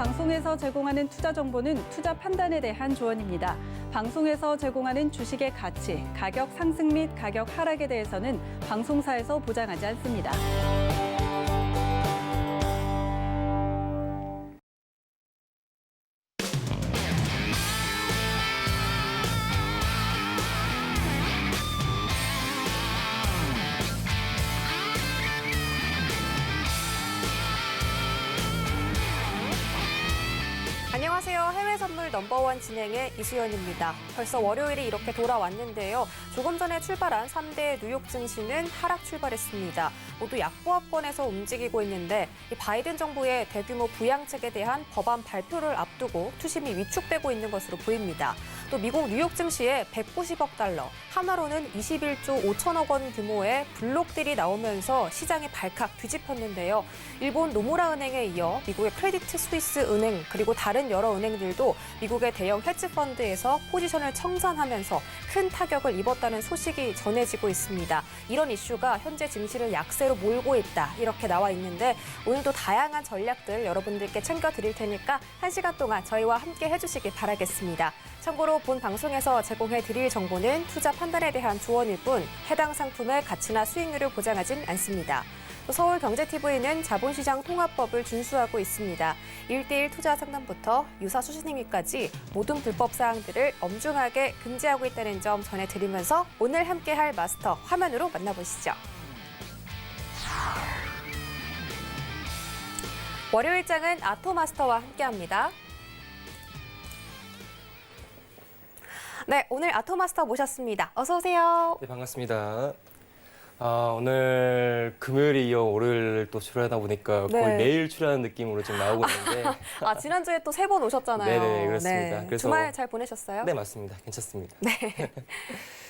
방송에서 제공하는 투자 정보는 투자 판단에 대한 조언입니다. 방송에서 제공하는 주식의 가치, 가격 상승 및 가격 하락에 대해서는 방송사에서 보장하지 않습니다. 안녕하세요. 해외 선물 넘버원 진행의 이수연입니다. 벌써 월요일이 이렇게 돌아왔는데요. 조금 전에 출발한 3대 뉴욕 증시는 하락 출발했습니다. 모두 약보합권에서 움직이고 있는데 이 바이든 정부의 대규모 부양책에 대한 법안 발표를 앞두고 투심이 위축되고 있는 것으로 보입니다. 또 미국 뉴욕 증시에 190억 달러, 하나로는 21조 5천억 원 규모의 블록딜이 나오면서 시장이 발칵 뒤집혔는데요. 일본 노무라 은행에 이어 미국의 크레디트 스위스 은행 그리고 다른 여러 은행들도 미국의 대형 헤지펀드에서 포지션을 청산하면서 큰 타격을 입었다는 소식이 전해지고 있습니다. 이런 이슈가 현재 증시를 약세로 몰고 있다 이렇게 나와 있는데 오늘도 다양한 전략들 여러분들께 챙겨드릴 테니까 1시간 동안 저희와 함께 해주시기 바라겠습니다. 참고로 본 방송에서 제공해드릴 정보는 투자 판단에 대한 조언일 뿐 해당 상품의 가치나 수익률을 보장하진 않습니다. 또 서울경제TV는 자본시장 통합법을 준수하고 있습니다. 1:1 투자 상담부터 유사 수신행위까지 모든 불법 사항들을 엄중하게 금지하고 있다는 점 전해드리면서 오늘 함께할 마스터 화면으로 만나보시죠. 월요일장은 아토마스터와 함께합니다. 네, 오늘 아토마스터 모셨습니다. 어서 오세요. 네, 반갑습니다. 오늘 금요일에 이어 월요일 또 출연하다 보니까 거의 네. 매일 출연하는 느낌으로 지금 나오고 있는데 지난주에 또 3번 오셨잖아요. 네네, 그렇습니다. 네. 그래서 주말 잘 보내셨어요? 네, 맞습니다. 괜찮습니다. 네.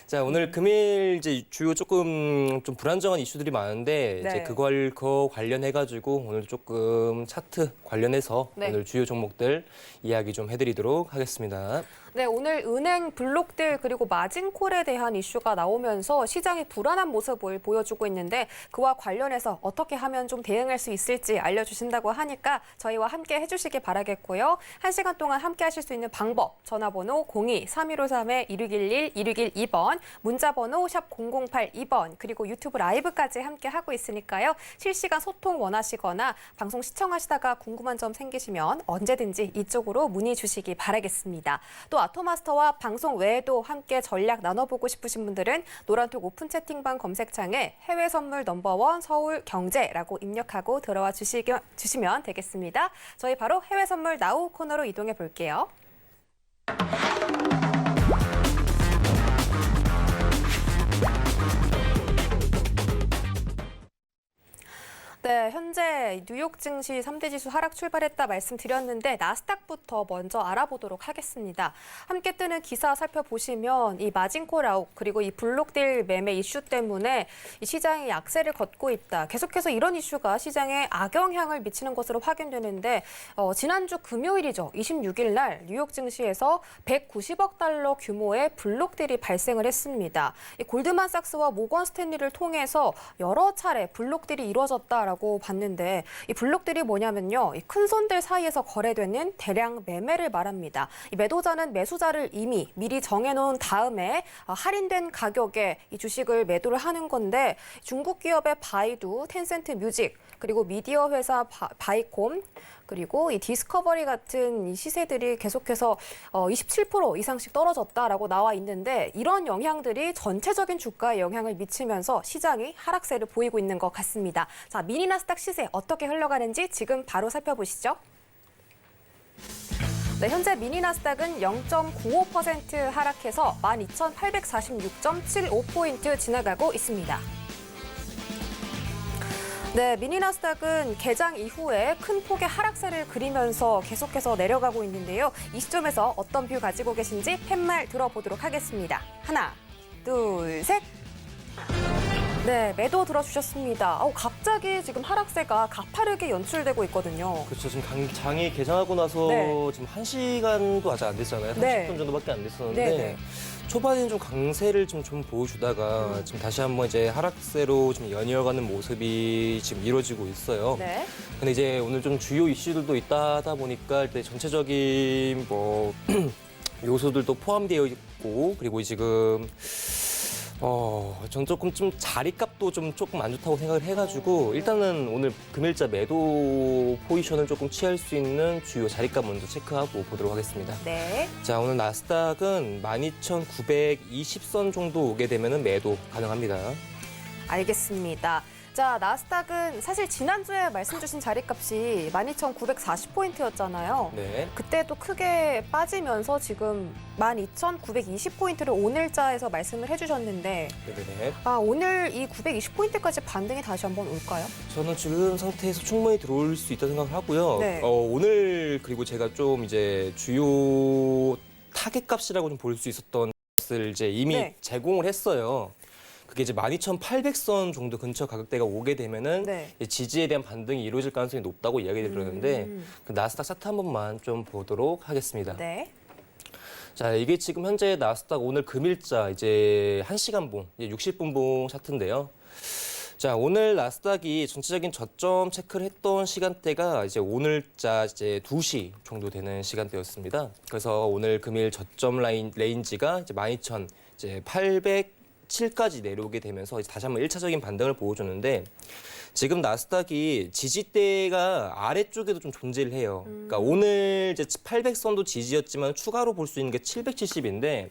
자, 오늘 금일 이제 주요 조금 좀 불안정한 이슈들이 많은데 네. 이제 그거 관련해가지고 오늘 조금 차트 관련해서 네. 오늘 주요 종목들 이야기 좀 해드리도록 하겠습니다. 네, 오늘 은행 블록딜 그리고 마진콜에 대한 이슈가 나오면서 시장이 불안한 모습을 보여주고 있는데 그와 관련해서 어떻게 하면 좀 대응할 수 있을지 알려주신다고 하니까 저희와 함께 해주시기 바라겠고요. 1시간 동안 함께 하실 수 있는 방법, 전화번호 02-3153-2611, 2612번, 문자번호 샵 0082번, 그리고 유튜브 라이브까지 함께 하고 있으니까요. 실시간 소통 원하시거나 방송 시청하시다가 궁금한 점 생기시면 언제든지 이쪽으로 문의 주시기 바라겠습니다. 또 아토마스터와 방송 외에도 함께 전략 나눠보고 싶으신 분들은 노란톡 오픈 채팅방 검색창에 해외 선물 넘버원 서울 경제라고 입력하고 들어와 주시면 되겠습니다. 저희 바로 해외 선물 나우 코너로 이동해 볼게요. 네, 현재 뉴욕 증시 3대 지수 하락 출발했다 말씀드렸는데 나스닥부터 먼저 알아보도록 하겠습니다. 함께 뜨는 기사 살펴보시면 이 마진콜 아웃 그리고 이 블록딜 매매 이슈 때문에 이 시장이 약세를 걷고 있다. 계속해서 이런 이슈가 시장에 악영향을 미치는 것으로 확인되는데 지난주 금요일이죠. 26일 날 뉴욕 증시에서 190억 달러 규모의 블록딜이 발생을 했습니다. 이 골드만삭스와 모건 스탠리를 통해서 여러 차례 블록딜이 이루어졌다라고 봤는데 이 블록딜이 뭐냐면요. 이 큰 손들 사이에서 거래되는 대량 매매를 말합니다. 이 매도자는 매수자를 이미 미리 정해놓은 다음에 할인된 가격에 이 주식을 매도를 하는 건데 중국 기업의 바이두, 텐센트 뮤직, 그리고 미디어 회사 바이콤, 그리고 이 디스커버리 같은 이 시세들이 계속해서 27% 이상씩 떨어졌다라고 나와 있는데 이런 영향들이 전체적인 주가에 영향을 미치면서 시장이 하락세를 보이고 있는 것 같습니다. 자, 미니 나스닥 시세 어떻게 흘러가는지 지금 바로 살펴보시죠. 네, 현재 미니 나스닥은 0.95% 하락해서 12,846.75포인트 지나가고 있습니다. 네, 미니 나스닥은 개장 이후에 큰 폭의 하락세를 그리면서 계속해서 내려가고 있는데요. 이 시점에서 어떤 뷰 가지고 계신지 팻말 들어보도록 하겠습니다. 하나, 둘, 셋. 네, 매도 들어주셨습니다. 갑자기 지금 하락세가 가파르게 연출되고 있거든요. 그렇죠. 지금 장이 개장하고 나서 네. 지금 1시간도 아직 안 됐잖아요. 30분 네. 정도밖에 안 됐었는데 네. 초반에는 좀 강세를 좀 보여주다가 지금 다시 한번 이제 하락세로 좀 연이어가는 모습이 지금 이루어지고 있어요. 네. 근데 이제 오늘 좀 주요 이슈들도 있다 하다 보니까 일단 전체적인 뭐 요소들도 포함되어 있고 그리고 지금 전 조금 좀 자리값도 좀 조금 안 좋다고 생각을 해가지고 일단은 오늘 금일자 매도 포지션을 조금 취할 수 있는 주요 자리값 먼저 체크하고 보도록 하겠습니다. 네. 자, 오늘 나스닥은 12,920선 정도 오게 되면 매도 가능합니다. 알겠습니다. 자, 나스닥은 사실 지난주에 말씀 주신 자리값이 12,940포인트였잖아요. 네. 그때도 크게 빠지면서 지금 12,920포인트를 오늘자에서 말씀을 해주셨는데 네네. 오늘 이 920포인트까지 반등이 다시 한번 올까요? 저는 지금 상태에서 충분히 들어올 수 있다고 생각을 하고요. 네. 오늘 그리고 제가 좀 이제 주요 타겟 값이라고 좀 볼 수 있었던 것을 이제 이미 네. 제공을 했어요. 그게 이제 12,800선 정도 근처 가격대가 오게 되면은 네. 이제 지지에 대한 반등이 이루어질 가능성이 높다고 이야기를 들었는데 그 나스닥 차트 한 번만 좀 보도록 하겠습니다. 네. 자, 이게 지금 현재 나스닥 오늘 금일자 이제 1시간봉, 이제 60분봉 차트인데요. 자, 오늘 나스닥이 전체적인 저점 체크를 했던 시간대가 이제 오늘자 이제 2시 정도 되는 시간대였습니다. 그래서 오늘 금일 저점 레인지가 이제 12,807까지 내려오게 되면서 이제 다시 한번 1차적인 반등을 보여줬는데 지금 나스닥이 지지대가 아래쪽에도 좀 존재를 해요. 그러니까 오늘 이제 800선도 지지였지만 추가로 볼 수 있는 게 770인데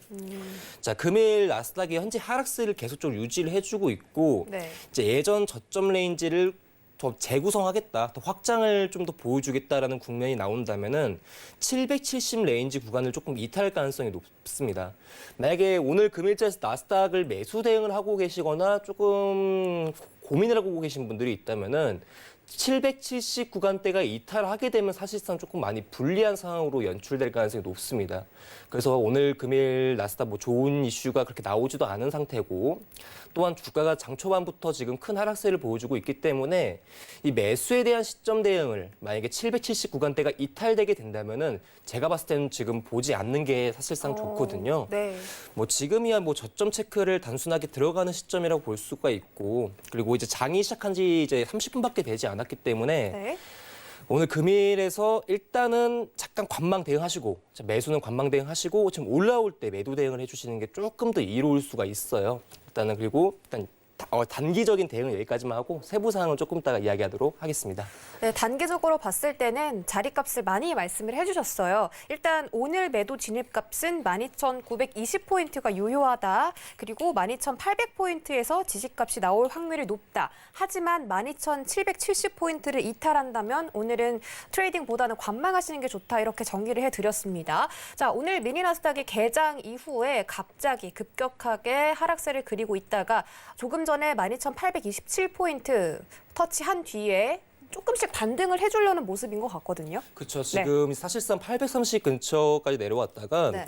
자, 금일 나스닥이 현재 하락세를 계속적으로 유지를 해주고 있고 네. 이제 예전 저점 레인지를 더 재구성하겠다, 더 확장을 좀 더 보여주겠다라는 국면이 나온다면은 770 레인지 구간을 조금 이탈할 가능성이 높습니다. 만약에 오늘 금일자에서 나스닥을 매수 대응을 하고 계시거나 조금 고민을 하고 계신 분들이 있다면은 770 구간대가 이탈하게 되면 사실상 조금 많이 불리한 상황으로 연출될 가능성이 높습니다. 그래서 오늘 금일 나스닥 뭐 좋은 이슈가 그렇게 나오지도 않은 상태고 또한 주가가 장 초반부터 지금 큰 하락세를 보여주고 있기 때문에 이 매수에 대한 시점 대응을 만약에 770 구간대가 이탈되게 된다면은 제가 봤을 때는 지금 보지 않는 게 사실상 좋거든요. 네. 뭐 지금이야 뭐 저점 체크를 단순하게 들어가는 시점이라고 볼 수가 있고 그리고 이제 장이 시작한 지 이제 30분밖에 되지 않았기 때문에 네. 오늘 금일에서 일단은 잠깐 관망 대응하시고 매수는 관망 대응하시고 지금 올라올 때 매도 대응을 해주시는 게 조금 더 이로울 수가 있어요. 일단은 그리고 일단 단기적인 대응은 여기까지만 하고 세부 사항은 조금 이따가 이야기하도록 하겠습니다. 네, 단기적으로 봤을 때는 자리값을 많이 말씀을 해주셨어요. 일단 오늘 매도 진입값은 12,920포인트가 유효하다. 그리고 12,800포인트에서 지지값이 나올 확률이 높다. 하지만 12,770포인트를 이탈한다면 오늘은 트레이딩보다는 관망하시는 게 좋다. 이렇게 정리를 해드렸습니다. 자, 오늘 미니 나스닥이 개장 이후에 갑자기 급격하게 하락세를 그리고 있다가 조금 전에 12,827포인트 터치한 뒤에 조금씩 반등을 해주려는 모습인 것 같거든요. 그렇죠. 지금 사실상 830 근처까지 내려왔다가 네.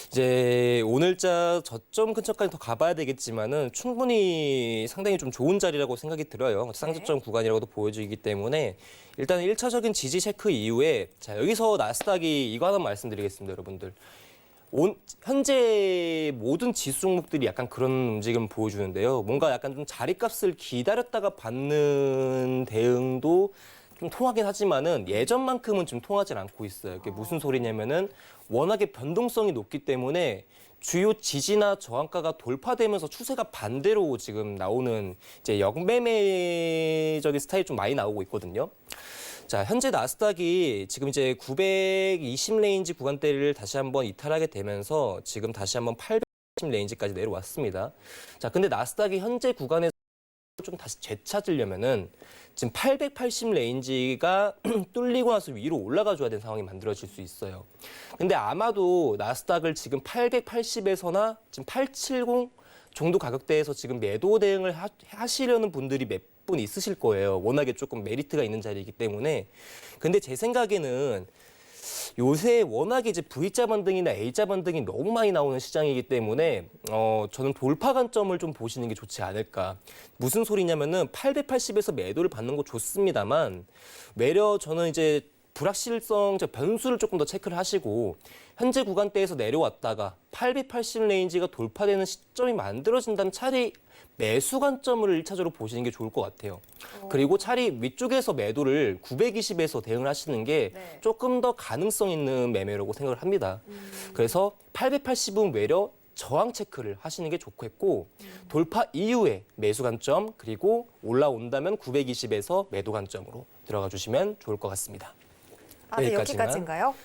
이제 오늘자 저점 근처까지 더 가봐야 되겠지만은 충분히 상당히 좀 좋은 자리라고 생각이 들어요. 쌍저점 구간이라고도 보여지기 때문에 일단 1차적인 지지 체크 이후에 자, 여기서 나스닥이 이거 하나 말씀드리겠습니다, 여러분들. 현재 모든 지수 종목들이 약간 그런 움직임을 보여주는데요. 뭔가 약간 좀 자리값을 기다렸다가 받는 대응도 좀 통하긴 하지만은 예전만큼은 좀 통하지 않고 있어요. 이게 무슨 소리냐면은 워낙에 변동성이 높기 때문에 주요 지지나 저항가가 돌파되면서 추세가 반대로 지금 나오는 이제 역매매적인 스타일이 좀 많이 나오고 있거든요. 자, 현재 나스닥이 지금 이제 920 레인지 구간대를 다시 한번 이탈하게 되면서 지금 다시 한번 810 레인지까지 내려왔습니다. 자, 근데 나스닥이 현재 구간에서 좀 다시 되찾으려면은 지금 880 레인지가 뚫리고 나서 위로 올라가 줘야 되는 상황이 만들어질 수 있어요. 근데 아마도 나스닥을 지금 880에서나 지금 870 정도 가격대에서 지금 매도 대응을 하시려는 분들이 몇 분 있으실 거예요. 워낙에 조금 메리트가 있는 자리이기 때문에. 근데 제 생각에는 요새 워낙에 이제 V자 반등이나 A자 반등이 너무 많이 나오는 시장이기 때문에 저는 돌파 관점을 좀 보시는 게 좋지 않을까. 무슨 소리냐면은 880에서 매도를 받는 거 좋습니다만 외려 저는 이제 불확실성, 변수를 조금 더 체크를 하시고 현재 구간대에서 내려왔다가 880 레인지가 돌파되는 시점이 만들어진다면 차라리 매수 관점을 1차적으로 보시는 게 좋을 것 같아요. 그리고 차라리 위쪽에서 매도를 920에서 대응을 하시는 게 네. 조금 더 가능성 있는 매매라고 생각을 합니다. 그래서 880은 외려 저항 체크를 하시는 게 좋겠고 돌파 이후에 매수 관점 그리고 올라온다면 920에서 매도 관점으로 들어가 주시면 좋을 것 같습니다. 아, 네, 여기까지만. 여기까지인가요?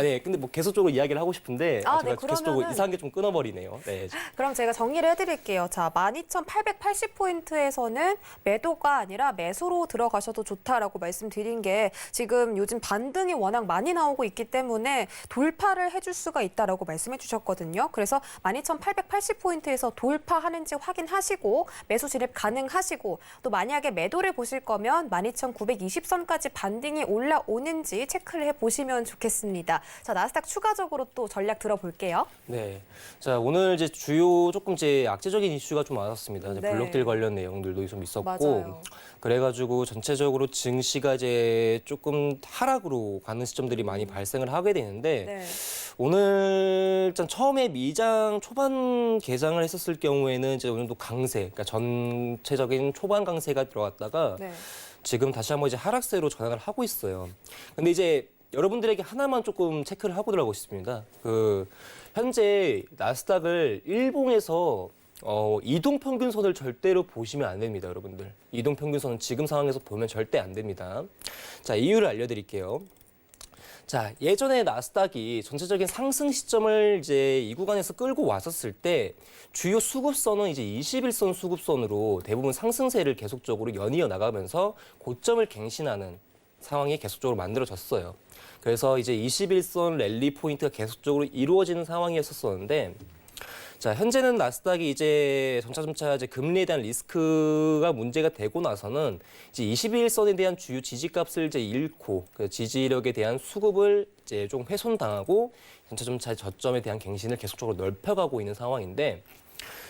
네, 근데 뭐 계속적으로 이야기를 하고 싶은데 아, 제가 네, 계속적으로 그러면은- 이상한 게 좀 끊어버리네요. 네. 그럼 제가 정리를 해드릴게요. 자, 12,880포인트에서는 매도가 아니라 매수로 들어가셔도 좋다라고 말씀드린 게 지금 요즘 반등이 워낙 많이 나오고 있기 때문에 돌파를 해줄 수가 있다라고 말씀해 주셨거든요. 그래서 12,880포인트에서 돌파하는지 확인하시고 매수 진입 가능하시고 또 만약에 매도를 보실 거면 12,920선까지 반등이 올라오는지 체크를 해보시면 좋겠습니다. 자, 나스닥 추가적으로 또 전략 들어볼게요. 네. 자, 오늘 이제 주요 조금 이제 악재적인 이슈가 좀 많았습니다. 이제 네. 블록딜 관련 내용들도 좀 있었고. 맞아요. 그래가지고 전체적으로 증시가 이제 조금 하락으로 가는 시점들이 많이 발생을 하게 되는데 네. 오늘 일단 처음에 미장 초반 개장을 했었을 경우에는 이제 어느 정도 강세, 그러니까 전체적인 초반 강세가 들어갔다가 네. 지금 다시 한번 이제 하락세로 전환을 하고 있어요. 근데 이제 여러분들에게 하나만 조금 체크를 하고 들어가고 싶습니다. 현재 나스닥을 일봉에서 이동평균선을 절대로 보시면 안 됩니다, 여러분들. 이동평균선은 지금 상황에서 보면 절대 안 됩니다. 자, 이유를 알려드릴게요. 자, 예전에 나스닥이 전체적인 상승 시점을 이제 이 구간에서 끌고 왔었을 때 주요 수급선은 이제 21선 수급선으로 대부분 상승세를 계속적으로 연이어 나가면서 고점을 갱신하는 상황이 계속적으로 만들어졌어요. 그래서 이제 21선 랠리 포인트가 계속적으로 이루어지는 상황이었었는데 자, 현재는 나스닥이 이제 점차 이제 금리에 대한 리스크가 문제가 되고 나서는 이제 21선에 대한 주요 지지값을 이제 잃고 그 지지력에 대한 수급을 이제 좀 훼손당하고 점차 저점에 대한 갱신을 계속적으로 넓혀가고 있는 상황인데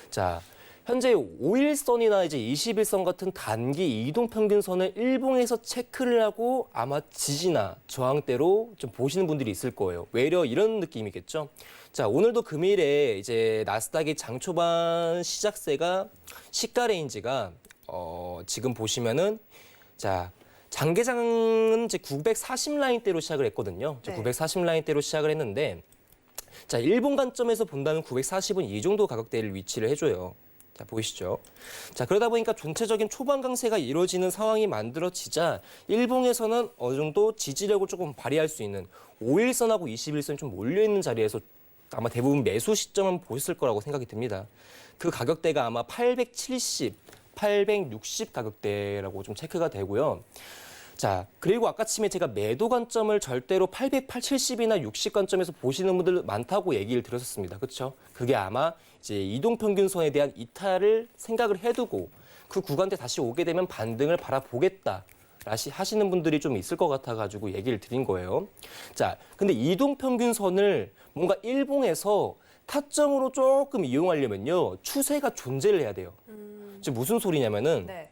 자, 현재 5일선이나 이제 21선 같은 단기 이동평균선을 일봉에서 체크를 하고 아마 지지나 저항대로 좀 보시는 분들이 있을 거예요. 외려 이런 느낌이겠죠. 자, 오늘도 금일에 이제 나스닥의 장 초반 시작세가 시가 레인지가 지금 보시면은 자, 장계장은 이제 940 라인대로 시작을 했거든요. 네. 940 라인대로 시작을 했는데 자, 일본 관점에서 본다면 940은 이 정도 가격대를 위치를 해줘요. 자, 보이시죠? 자, 그러다 보니까 전체적인 초반 강세가 이루어지는 상황이 만들어지자 일봉에서는 어느 정도 지지력을 조금 발휘할 수 있는 5일선하고 21선이 좀 몰려있는 자리에서 아마 대부분 매수 시점은 보셨을 거라고 생각이 듭니다. 그 가격대가 아마 870, 860 가격대라고 좀 체크가 되고요. 자, 그리고 아까쯤에 제가 매도 관점을 절대로 800, 870이나 60 관점에서 보시는 분들 많다고 얘기를 드렸었습니다. 그렇죠? 그게 아마 이제 이동평균선에 대한 이탈을 생각을 해두고 그 구간대 다시 오게 되면 반등을 바라보겠다. 하시는 분들이 좀 있을 것 같아가지고 얘기를 드린 거예요. 자, 근데 이동평균선을 뭔가 일봉에서 타점으로 조금 이용하려면요. 추세가 존재를 해야 돼요. 지금 무슨 소리냐면은 네.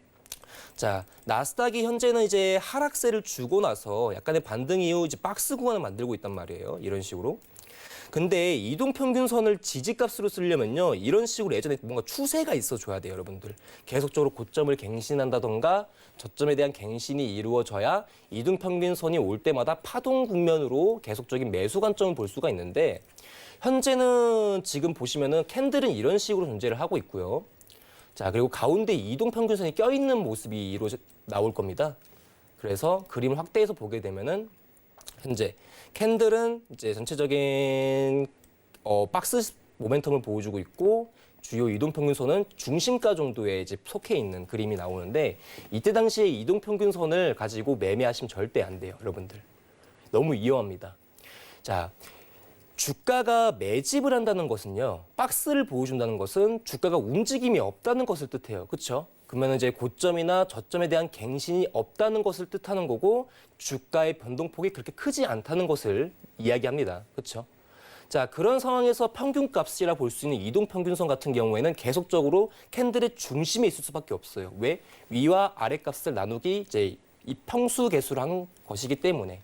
자, 나스닥이 현재는 이제 하락세를 주고 나서 약간의 반등 이후 이제 박스 구간을 만들고 있단 말이에요. 이런 식으로. 근데 이동평균선을 지지값으로 쓰려면요. 이런 식으로 예전에 뭔가 추세가 있어줘야 돼요, 여러분들. 계속적으로 고점을 갱신한다던가 저점에 대한 갱신이 이루어져야 이동평균선이 올 때마다 파동 국면으로 계속적인 매수 관점을 볼 수가 있는데 현재는 지금 보시면은 캔들은 이런 식으로 존재를 하고 있고요. 자, 그리고 가운데 이동평균선이 껴있는 모습이 나올 겁니다. 그래서 그림을 확대해서 보게 되면은 현재 캔들은 이제 전체적인 박스 모멘텀을 보여주고 있고 주요 이동평균선은 중심가 정도에 이제 속해 있는 그림이 나오는데 이때 당시에 이동평균선을 가지고 매매하시면 절대 안 돼요, 여러분들. 너무 위험합니다. 자, 주가가 매집을 한다는 것은요. 박스를 보여준다는 것은 주가가 움직임이 없다는 것을 뜻해요. 그렇죠? 그러면 이제 고점이나 저점에 대한 갱신이 없다는 것을 뜻하는 거고 주가의 변동폭이 그렇게 크지 않다는 것을 이야기합니다. 그렇죠? 자, 그런 상황에서 평균값이라 볼 수 있는 이동평균선 같은 경우에는 계속적으로 캔들의 중심에 있을 수밖에 없어요. 왜? 위와 아래 값을 나누기 이제 이 평수 계수를 한 것이기 때문에.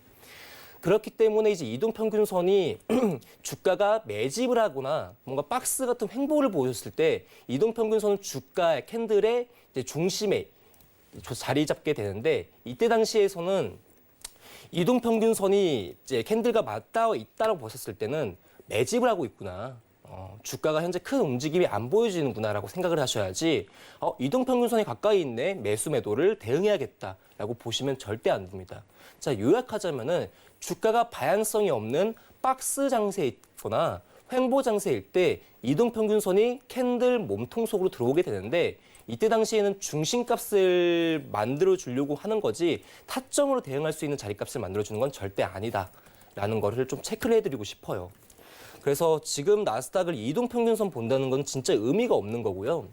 그렇기 때문에 이제 이동평균선이 주가가 매집을 하거나 뭔가 박스 같은 횡보를 보였을 때 이동평균선은 주가의 캔들의 이제 중심에 자리 잡게 되는데 이때 당시에서는 이동평균선이 이제 캔들과 맞닿아 있다고 보셨을 때는 매집을 하고 있구나. 주가가 현재 큰 움직임이 안 보여지는구나라고 생각을 하셔야지 이동평균선이 가까이 있네. 매수 매도를 대응해야겠다라고 보시면 절대 안 됩니다. 자, 요약하자면은 주가가 방향성이 없는 박스 장세에 있거나 횡보 장세일 때 이동평균선이 캔들 몸통 속으로 들어오게 되는데 이때 당시에는 중심값을 만들어 주려고 하는 거지 타점으로 대응할 수 있는 자리값을 만들어 주는 건 절대 아니다라는 거를 좀 체크를 해드리고 싶어요. 그래서 지금 나스닥을 이동평균선 본다는 건 진짜 의미가 없는 거고요.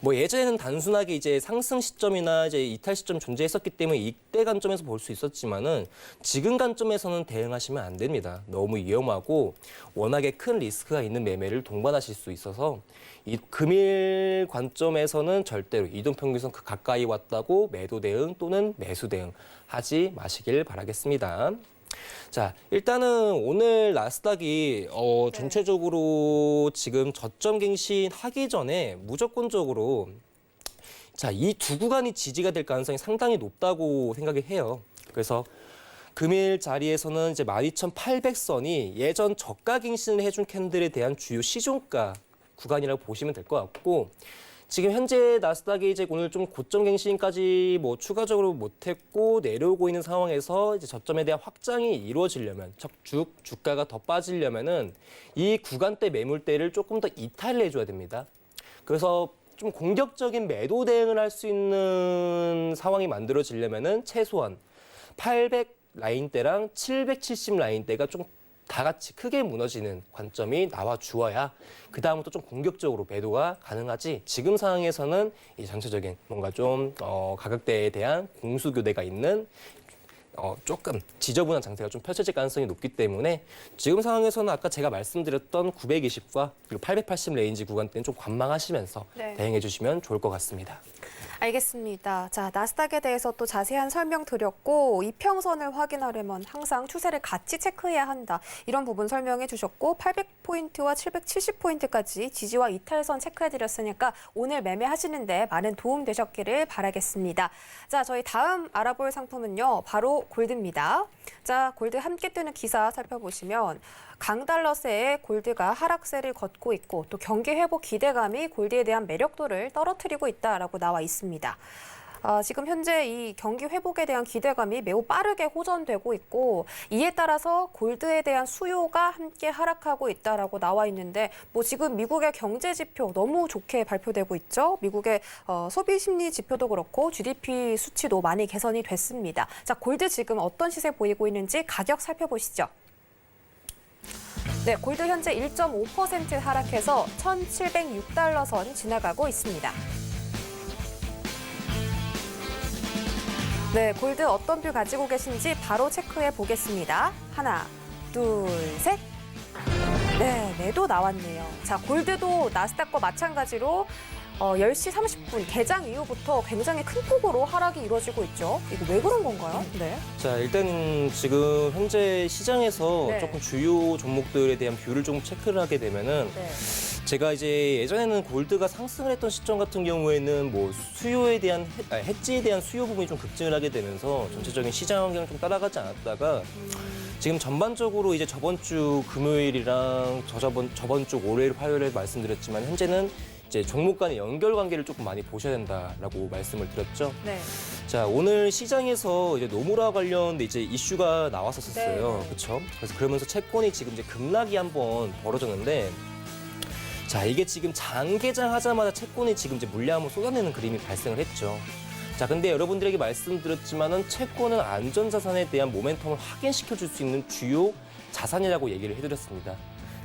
뭐 예전에는 단순하게 이제 상승 시점이나 이제 이탈 시점이 존재했었기 때문에 이때 관점에서 볼 수 있었지만은 지금 관점에서는 대응하시면 안 됩니다. 너무 위험하고 워낙에 큰 리스크가 있는 매매를 동반하실 수 있어서 이 금일 관점에서는 절대로 이동평균선 그 가까이 왔다고 매도 대응 또는 매수 대응 하지 마시길 바라겠습니다. 자, 일단은 오늘 나스닥이 전체적으로 지금 저점 갱신 하기 전에 무조건적으로 자, 이 두 구간이 지지가 될 가능성이 상당히 높다고 생각을 해요. 그래서 금일 자리에서는 이제 12,800선이 예전 저가 갱신을 해준 캔들에 대한 주요 시종가 구간이라고 보시면 될 것 같고 지금 현재 나스닥이 이제 오늘 좀 고점 갱신까지 뭐 추가적으로 못했고 내려오고 있는 상황에서 이제 저점에 대한 확장이 이루어지려면 적축 주가가 더 빠지려면은 이 구간대 매물대를 조금 더 이탈을 해줘야 됩니다. 그래서 좀 공격적인 매도 대응을 할 수 있는 상황이 만들어지려면은 최소한 800 라인대랑 770 라인대가 좀 다 같이 크게 무너지는 관점이 나와 주어야 그 다음부터 좀 공격적으로 매도가 가능하지 지금 상황에서는 이 전체적인 뭔가 좀 가격대에 대한 공수교대가 있는 조금 지저분한 장세가 좀 펼쳐질 가능성이 높기 때문에 지금 상황에서는 아까 제가 말씀드렸던 920과 그리고 880 레인지 구간대는 좀 관망하시면서 네. 대응해 주시면 좋을 것 같습니다. 알겠습니다. 자, 나스닥에 대해서 또 자세한 설명 드렸고 이평선을 확인하려면 항상 추세를 같이 체크해야 한다. 이런 부분 설명해 주셨고 800포인트와 770포인트까지 지지와 이탈선 체크해 드렸으니까 오늘 매매하시는데 많은 도움 되셨기를 바라겠습니다. 자, 저희 다음 알아볼 상품은요. 바로 골드입니다. 자, 골드 함께 뜨는 기사 살펴보시면 강달러세에 골드가 하락세를 걷고 있고 또 경기 회복 기대감이 골드에 대한 매력도를 떨어뜨리고 있다라고 나와 있습니다. 지금 현재 이 경기 회복에 대한 기대감이 매우 빠르게 호전되고 있고 이에 따라서 골드에 대한 수요가 함께 하락하고 있다라고 나와 있는데 뭐 지금 미국의 경제 지표 너무 좋게 발표되고 있죠. 미국의 소비 심리 지표도 그렇고 GDP 수치도 많이 개선이 됐습니다. 자, 골드 지금 어떤 시세 보이고 있는지 가격 살펴보시죠. 네, 골드 현재 1.5% 하락해서 1,706달러 선 지나가고 있습니다. 네, 골드 어떤 뷰 가지고 계신지 바로 체크해 보겠습니다. 하나, 둘, 셋. 네, 매도 나왔네요. 자, 골드도 나스닥과 마찬가지로 10시 30분 개장 이후부터 굉장히 큰 폭으로 하락이 이루어지고 있죠. 이거 왜 그런 건가요? 네. 자, 일단 지금 현재 시장에서 네. 조금 주요 종목들에 대한 뷰를 좀 체크를 하게 되면은 네. 제가 이제 예전에는 골드가 상승을 했던 시점 같은 경우에는 뭐 수요에 대한 해지에 대한 수요 부분이 좀 급증을 하게 되면서 전체적인 시장 환경을 좀 따라가지 않았다가 지금 전반적으로 이제 저번 주 금요일이랑 저번 주 월요일, 화요일에 말씀드렸지만 현재는 이제 종목 간의 연결 관계를 조금 많이 보셔야 된다라고 말씀을 드렸죠. 네. 자, 오늘 시장에서 이제 노무라 관련 이제 이슈가 나왔었어요. 네. 그렇죠? 그래서 그러면서 채권이 지금 이제 급락이 한번 벌어졌는데 자, 이게 지금 장개장 하자마자 채권이 지금 이제 물량을 쏟아내는 그림이 발생을 했죠. 자, 근데 여러분들에게 말씀드렸지만은 채권은 안전자산에 대한 모멘텀을 확인시켜 줄 수 있는 주요 자산이라고 얘기를 해드렸습니다.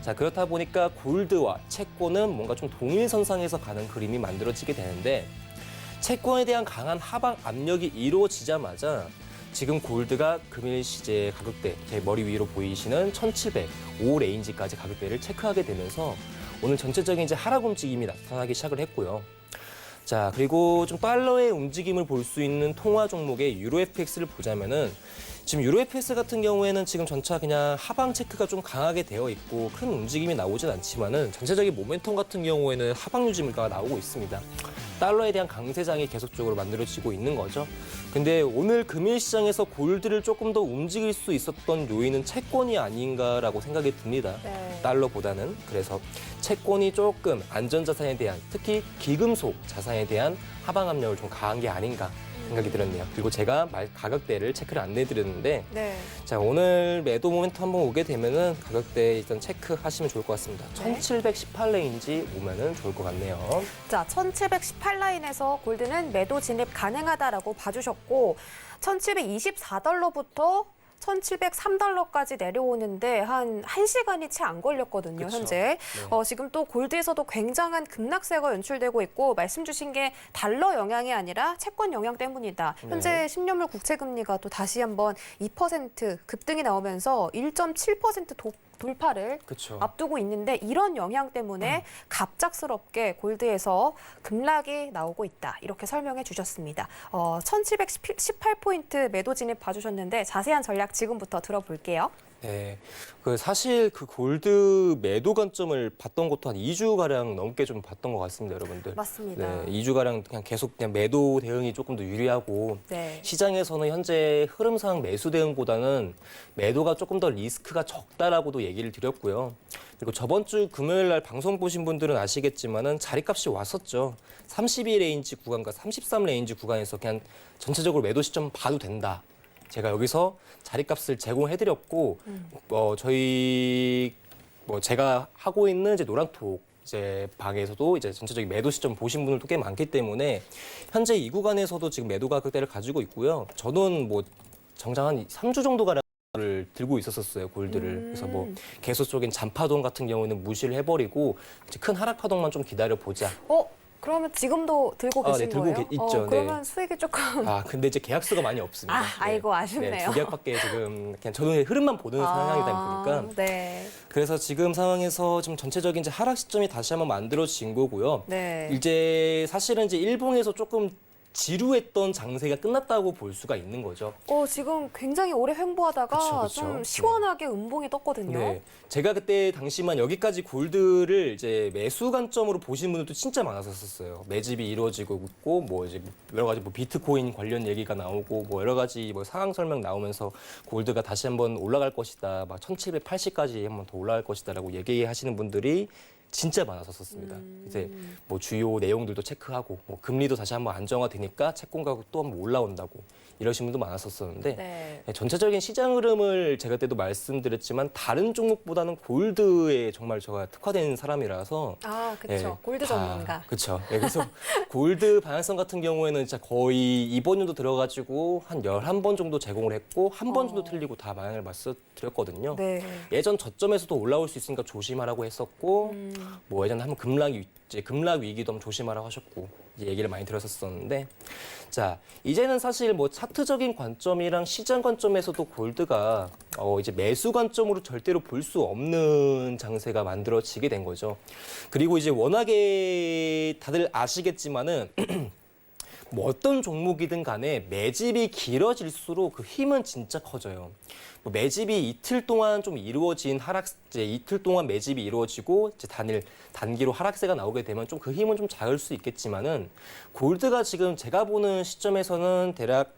자, 그렇다 보니까 골드와 채권은 뭔가 좀 동일선상에서 가는 그림이 만들어지게 되는데 채권에 대한 강한 하방 압력이 이루어지자마자 지금 골드가 금일 시제 가격대, 제 머리 위로 보이시는 1705 레인지까지 가격대를 체크하게 되면서 오늘 전체적인 이제 하락 움직임이 나타나기 시작을 했고요. 자, 그리고 좀 달러의 움직임을 볼 수 있는 통화 종목의 유로 FX를 보자면은 지금 유로 FX 같은 경우에는 지금 전차 그냥 하방 체크가 좀 강하게 되어 있고 큰 움직임이 나오진 않지만은 전체적인 모멘텀 같은 경우에는 하방 유지가 나오고 있습니다. 달러에 대한 강세장이 계속적으로 만들어지고 있는 거죠. 근데 오늘 금일 시장에서 골드를 조금 더 움직일 수 있었던 요인은 채권이 아닌가라고 생각이 듭니다. 네. 달러보다는. 그래서 채권이 조금 안전자산에 대한, 특히 기금속 자산에 대한 하방 압력을 좀 강한 게 아닌가 생각이 들었네요. 그리고 제가 가격대를 체크를 안 내드렸는데 네. 자, 오늘 매도 모멘텀 한번 오게 되면은 가격대 일단 체크하시면 좋을 것 같습니다. 네. 1718 레인지 오면은 좋을 것 같네요. 자, 1718 라인에서 골드는 매도 진입 가능하다라고 봐주셨고 1724달러부터 1703달러까지 내려오는데 한 1시간이 채 안 걸렸거든요, 그쵸. 현재. 네. 지금 또 골드에서도 굉장한 급락세가 연출되고 있고 말씀 주신 게 달러 영향이 아니라 채권 영향 때문이다. 현재 네. 10년물 국채금리가 또 다시 한번 2% 급등이 나오면서 1.7% 돌파를 그렇죠. 앞두고 있는데 이런 영향 때문에 갑작스럽게 골드에서 급락이 나오고 있다. 이렇게 설명해 주셨습니다. 1718포인트 매도 진입 봐주셨는데 자세한 전략 지금부터 들어볼게요. 네, 사실 그 골드 매도 관점을 봤던 것도 한 2주가량 넘게 좀 봤던 것 같습니다, 여러분들. 맞습니다. 네, 2주가량 그냥 계속 그냥 매도 대응이 조금 더 유리하고 네. 시장에서는 현재 흐름상 매수 대응보다는 매도가 조금 더 리스크가 적다라고도 얘기를 드렸고요. 그리고 저번 주 금요일 날 방송 보신 분들은 아시겠지만은 자리값이 왔었죠. 32 레인지 구간과 33 레인지 구간에서 그냥 전체적으로 매도 시점 봐도 된다. 제가 여기서 자리값을 제공해드렸고, 제가 하고 있는 이제 노란톡 이제 방에서도 이제 전체적인 매도 시점 보신 분들도 꽤 많기 때문에 현재 이 구간에서도 지금 매도 가격대를 가지고 있고요. 저는 뭐 정상 한 3주 정도 가량을 들고 있었어요, 골드를. 그래서 뭐 계속적인 잔파동 같은 경우는 무시를 해버리고 이제 큰 하락 파동만 좀 기다려 보자. 그러면 지금도 들고 계신 네, 들고 거예요? 있죠. 그러면 네. 수익이 조금 근데 이제 계약수가 많이 없습니다. 아이고 아쉽네요. 네, 두 계약밖에 지금 그냥 저는 흐름만 보는 상황이다 보니까. 네. 그래서 지금 상황에서 좀 전체적인 이제 하락 시점이 다시 한번 만들어진 거고요. 네. 이제 사실은 이제 일봉에서 조금 지루했던 장세가 끝났다고 볼 수가 있는 거죠. 지금 굉장히 오래 횡보하다가 그쵸. 좀 시원하게 음봉이 떴거든요. 네. 제가 그때 당시만 여기까지 골드를 이제 매수 관점으로 보신 분들도 진짜 많았었어요. 매집이 이루어지고 있고, 뭐 이제 여러 가지 뭐 비트코인 관련 얘기가 나오고, 뭐 여러 가지 뭐 상황 설명 나오면서 골드가 다시 한번 올라갈 것이다. 막 1780까지 한번 더 올라갈 것이다라고 얘기하시는 분들이 진짜 많았었습니다. 이제 뭐 주요 내용들도 체크하고, 뭐 금리도 다시 한번 안정화되니까 채권 가격도 한번 올라온다고 이러신 분도 많았었는데 네. 전체적인 시장 흐름을 제가 그때도 말씀드렸지만 다른 종목보다는 골드에 정말 제가 특화된 사람이라서 그렇죠. 골드 전문가. 그렇죠. 그래서 골드 방향성 같은 경우에는 진짜 거의 이번 년도 들어가지고 한 11번 정도 제공을 했고 한 번 정도 틀리고 다 방향을 말씀드렸거든요. 네. 예전 저점에서도 올라올 수 있으니까 조심하라고 했었고 뭐 예전에 한번 급락 위기도 한번 조심하라고 하셨고 이제 얘기를 많이 들었었는데 자 이제는 사실 뭐 차트적인 관점이랑 시장 관점에서도 골드가 이제 매수 관점으로 절대로 볼 수 없는 장세가 만들어지게 된 거죠. 그리고 이제 워낙에 다들 아시겠지만은 뭐 어떤 종목이든 간에 매집이 길어질수록 그 힘은 진짜 커져요. 뭐 매집이 이틀 동안 좀 이루어진 이틀 동안 매집이 이루어지고 이제 단기로 하락세가 나오게 되면 좀 그 힘은 좀 작을 수 있겠지만은 골드가 지금 제가 보는 시점에서는 대략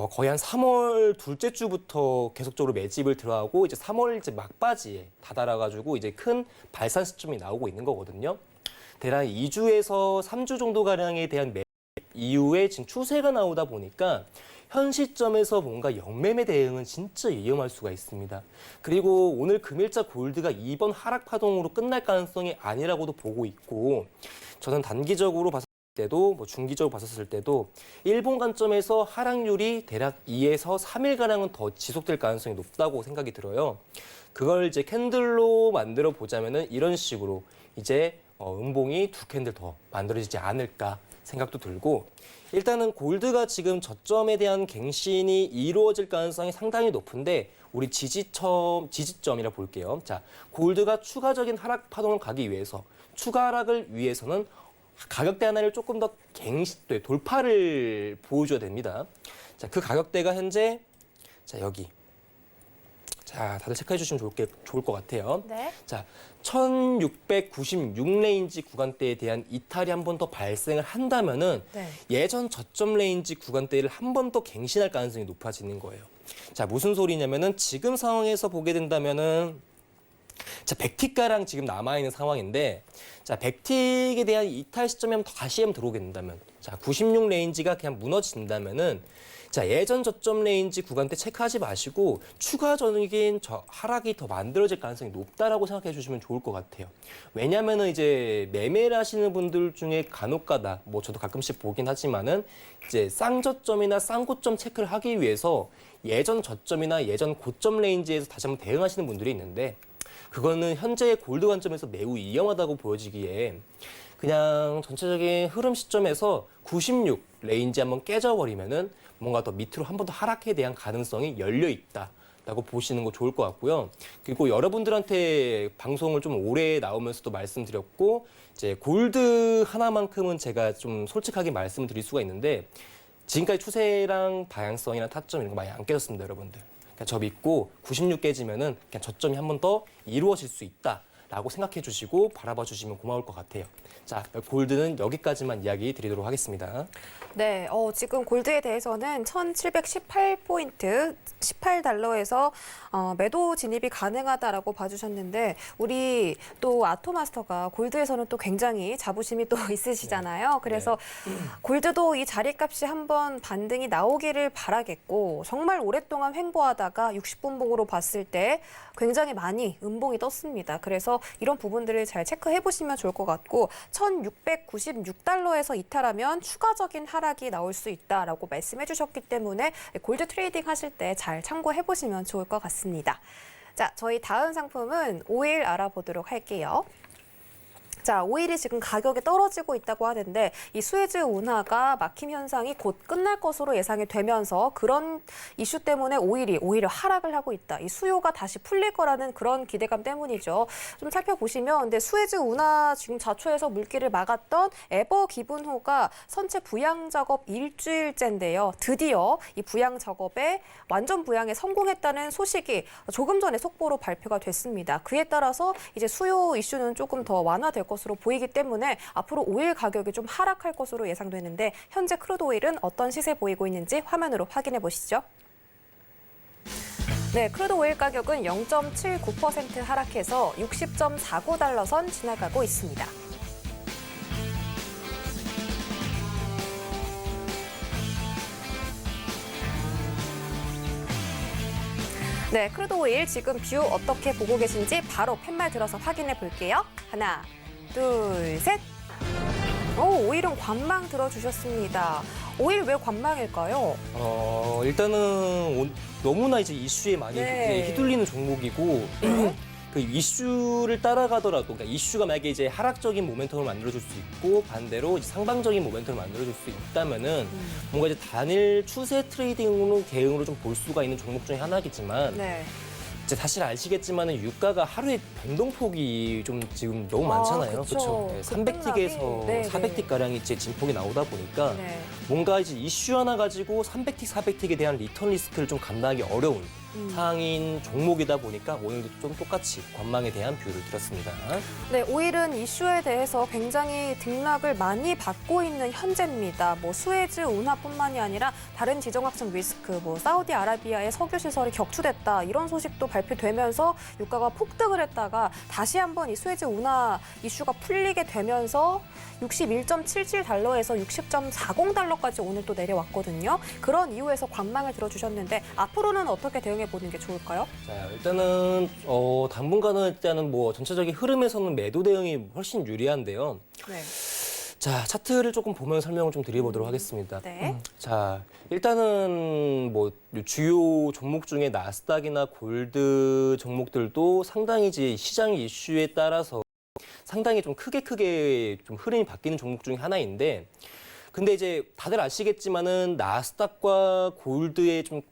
거의 한 3월 둘째 주부터 계속적으로 매집을 들어가고 이제 3월 이제 막바지에 다다라가지고 이제 큰 발산 시점이 나오고 있는 거거든요. 대략 2주에서 3주 정도 가량에 대한 매집 이후에 지금 추세가 나오다 보니까 현 시점에서 뭔가 역매매 대응은 진짜 위험할 수가 있습니다. 그리고 오늘 금일자 골드가 이번 하락 파동으로 끝날 가능성이 아니라고도 보고 있고 저는 단기적으로 봤을 때도 뭐 중기적으로 봤었을 때도 일본 관점에서 하락률이 대략 2에서 3일가량은 더 지속될 가능성이 높다고 생각이 들어요. 그걸 이제 캔들로 만들어 보자면은 이런 식으로 이제 음봉이 두 캔들 더 만들어지지 않을까 생각도 들고 일단은 골드가 지금 저점에 대한 갱신이 이루어질 가능성이 상당히 높은데 우리 지지점이라 볼게요. 자, 골드가 추가적인 하락 파동을 가기 위해서 추가 하락을 위해서는 가격대 하나를 조금 더 돌파를 보여줘야 됩니다. 자, 그 가격대가 현재 자 여기 자 다들 체크해 주시면 좋을 것 같아요. 네. 자 1696 레인지 구간대에 대한 이탈이 한 번 더 발생을 한다면은 네. 예전 저점 레인지 구간대를 한 번 더 갱신할 가능성이 높아지는 거예요. 자 무슨 소리냐면은 지금 상황에서 보게 된다면은 자, 100틱가량 지금 남아있는 상황인데, 자, 100틱에 대한 이탈 시점에 다시 한번 들어오게 된다면, 자, 96 레인지가 그냥 무너진다면은, 자, 예전 저점 레인지 구간대 체크하지 마시고, 추가적인 하락이 더 만들어질 가능성이 높다라고 생각해 주시면 좋을 것 같아요. 왜냐면은 이제 매매를 하시는 분들 중에 간혹가다, 뭐 저도 가끔씩 보긴 하지만은, 이제 쌍저점이나 쌍고점 체크를 하기 위해서 예전 저점이나 예전 고점 레인지에서 다시 한번 대응하시는 분들이 있는데, 그거는 현재의 골드 관점에서 매우 위험하다고 보여지기에 그냥 전체적인 흐름 시점에서 96 레인지 한번 깨져버리면은 뭔가 더 밑으로 한 번 더 하락에 대한 가능성이 열려 있다라고 보시는 거 좋을 것 같고요. 그리고 여러분들한테 방송을 좀 오래 나오면서도 말씀드렸고 이제 골드 하나만큼은 제가 좀 솔직하게 말씀드릴 수가 있는데 지금까지 추세랑 방향성이나 타점 이런 거 많이 안 깨졌습니다, 여러분들. 그러니까 저 믿고 96 깨지면은 그냥 저점이 한 번 더 이루어질 수 있다라고 생각해 주시고 바라봐 주시면 고마울 것 같아요. 자, 골드는 여기까지만 이야기 드리도록 하겠습니다. 네, 지금 골드에 대해서는 1718포인트, 18달러에서 매도 진입이 가능하다라고 봐주셨는데 우리 또 아토마스터가 골드에서는 또 굉장히 자부심이 또 있으시잖아요. 그래서 골드도 이 자리값이 한번 반등이 나오기를 바라겠고 정말 오랫동안 횡보하다가 60분봉으로 봤을 때 굉장히 많이 음봉이 떴습니다. 그래서 이런 부분들을 잘 체크해 보시면 좋을 것 같고 1696달러에서 이탈하면 추가적인 하락이 나올 수 있다라고 말씀해 주셨기 때문에 골드 트레이딩 하실 때 잘 참고해 보시면 좋을 것 같습니다. 자, 저희 다음 상품은 오일 알아보도록 할게요. 자, 오일이 지금 가격이 떨어지고 있다고 하는데 이 수에즈 운하가 막힘 현상이 곧 끝날 것으로 예상이 되면서 그런 이슈 때문에 오일이 오히려 하락을 하고 있다. 이 수요가 다시 풀릴 거라는 그런 기대감 때문이죠. 좀 살펴보시면 근데 수에즈 운하 지금 자초에서 물길을 막았던 에버 기분호가 선체 부양 작업 일주일째인데요. 드디어 이 부양 작업에 완전 부양에 성공했다는 소식이 조금 전에 속보로 발표가 됐습니다. 그에 따라서 이제 수요 이슈는 조금 더 완화될 것으로 보이기 때문에 앞으로 오일 가격이 좀 하락할 것으로 예상되는데 현재 크루드 오일은 어떤 시세 보이고 있는지 화면으로 확인해 보시죠. 네, 크루드 오일 가격은 0.79% 하락해서 60.49달러 선 지나가고 있습니다. 네, 크루드 오일 지금 뷰 어떻게 보고 계신지 바로 팻말 들어서 확인해 볼게요. 하나, 둘, 셋. 오일은 관망 들어주셨습니다. 오일 왜 관망일까요? 일단은 너무나 이제 이슈에 많이 이제 휘둘리는 종목이고 그 이슈를 따라가더라도 그러니까 이슈가 만약에 이제 하락적인 모멘텀을 만들어줄 수 있고 반대로 이제 상방적인 모멘텀을 만들어줄 수 있다면은 뭔가 이제 단일 추세 트레이딩으로 대응으로 좀 볼 수가 있는 종목 중에 하나겠지만 이제 사실 아시겠지만은 유가가 하루에 변동폭이 좀 지금 너무 많잖아요. 그렇죠. 300틱에서 400틱 가량이 이제 진폭이 나오다 보니까 뭔가 이제 이슈 하나 가지고 300틱, 400틱에 대한 리턴 리스크를 좀 감당하기 어려운 상황인 종목이다 보니까 오늘도 좀 똑같이 관망에 대한 뷰를 드렸습니다. 네, 오일은 이슈에 대해서 굉장히 등락을 많이 받고 있는 현재입니다. 뭐 수에즈 운하뿐만이 아니라 다른 지정학적 리스크, 뭐 사우디아라비아의 석유 시설이 격추됐다 이런 소식도 발표되면서 유가가 폭등을 했다가 다시 한번 이 수에즈 운하 이슈가 풀리게 되면서 61.77달러에서 60.40달러까지 오늘 또 내려왔거든요. 그런 이유에서 관망을 들어주셨는데 앞으로는 어떻게 대응해 보는 게 좋을까요? 자, 일단은 당분간은 일단은 뭐 전체적인 흐름에서는 매도 대응이 훨씬 유리한데요. 자, 차트를 조금 보면 설명을 좀 드려보도록 하겠습니다. 자, 일단은 뭐 주요 종목 중에 나스닥이나 골드 종목들도 상당히 이제 시장 이슈에 따라서 상당히 좀 크게 좀 흐름이 바뀌는 종목 중에 하나인데 근데 이제 다들 아시겠지만은 나스닥과 골드에 좀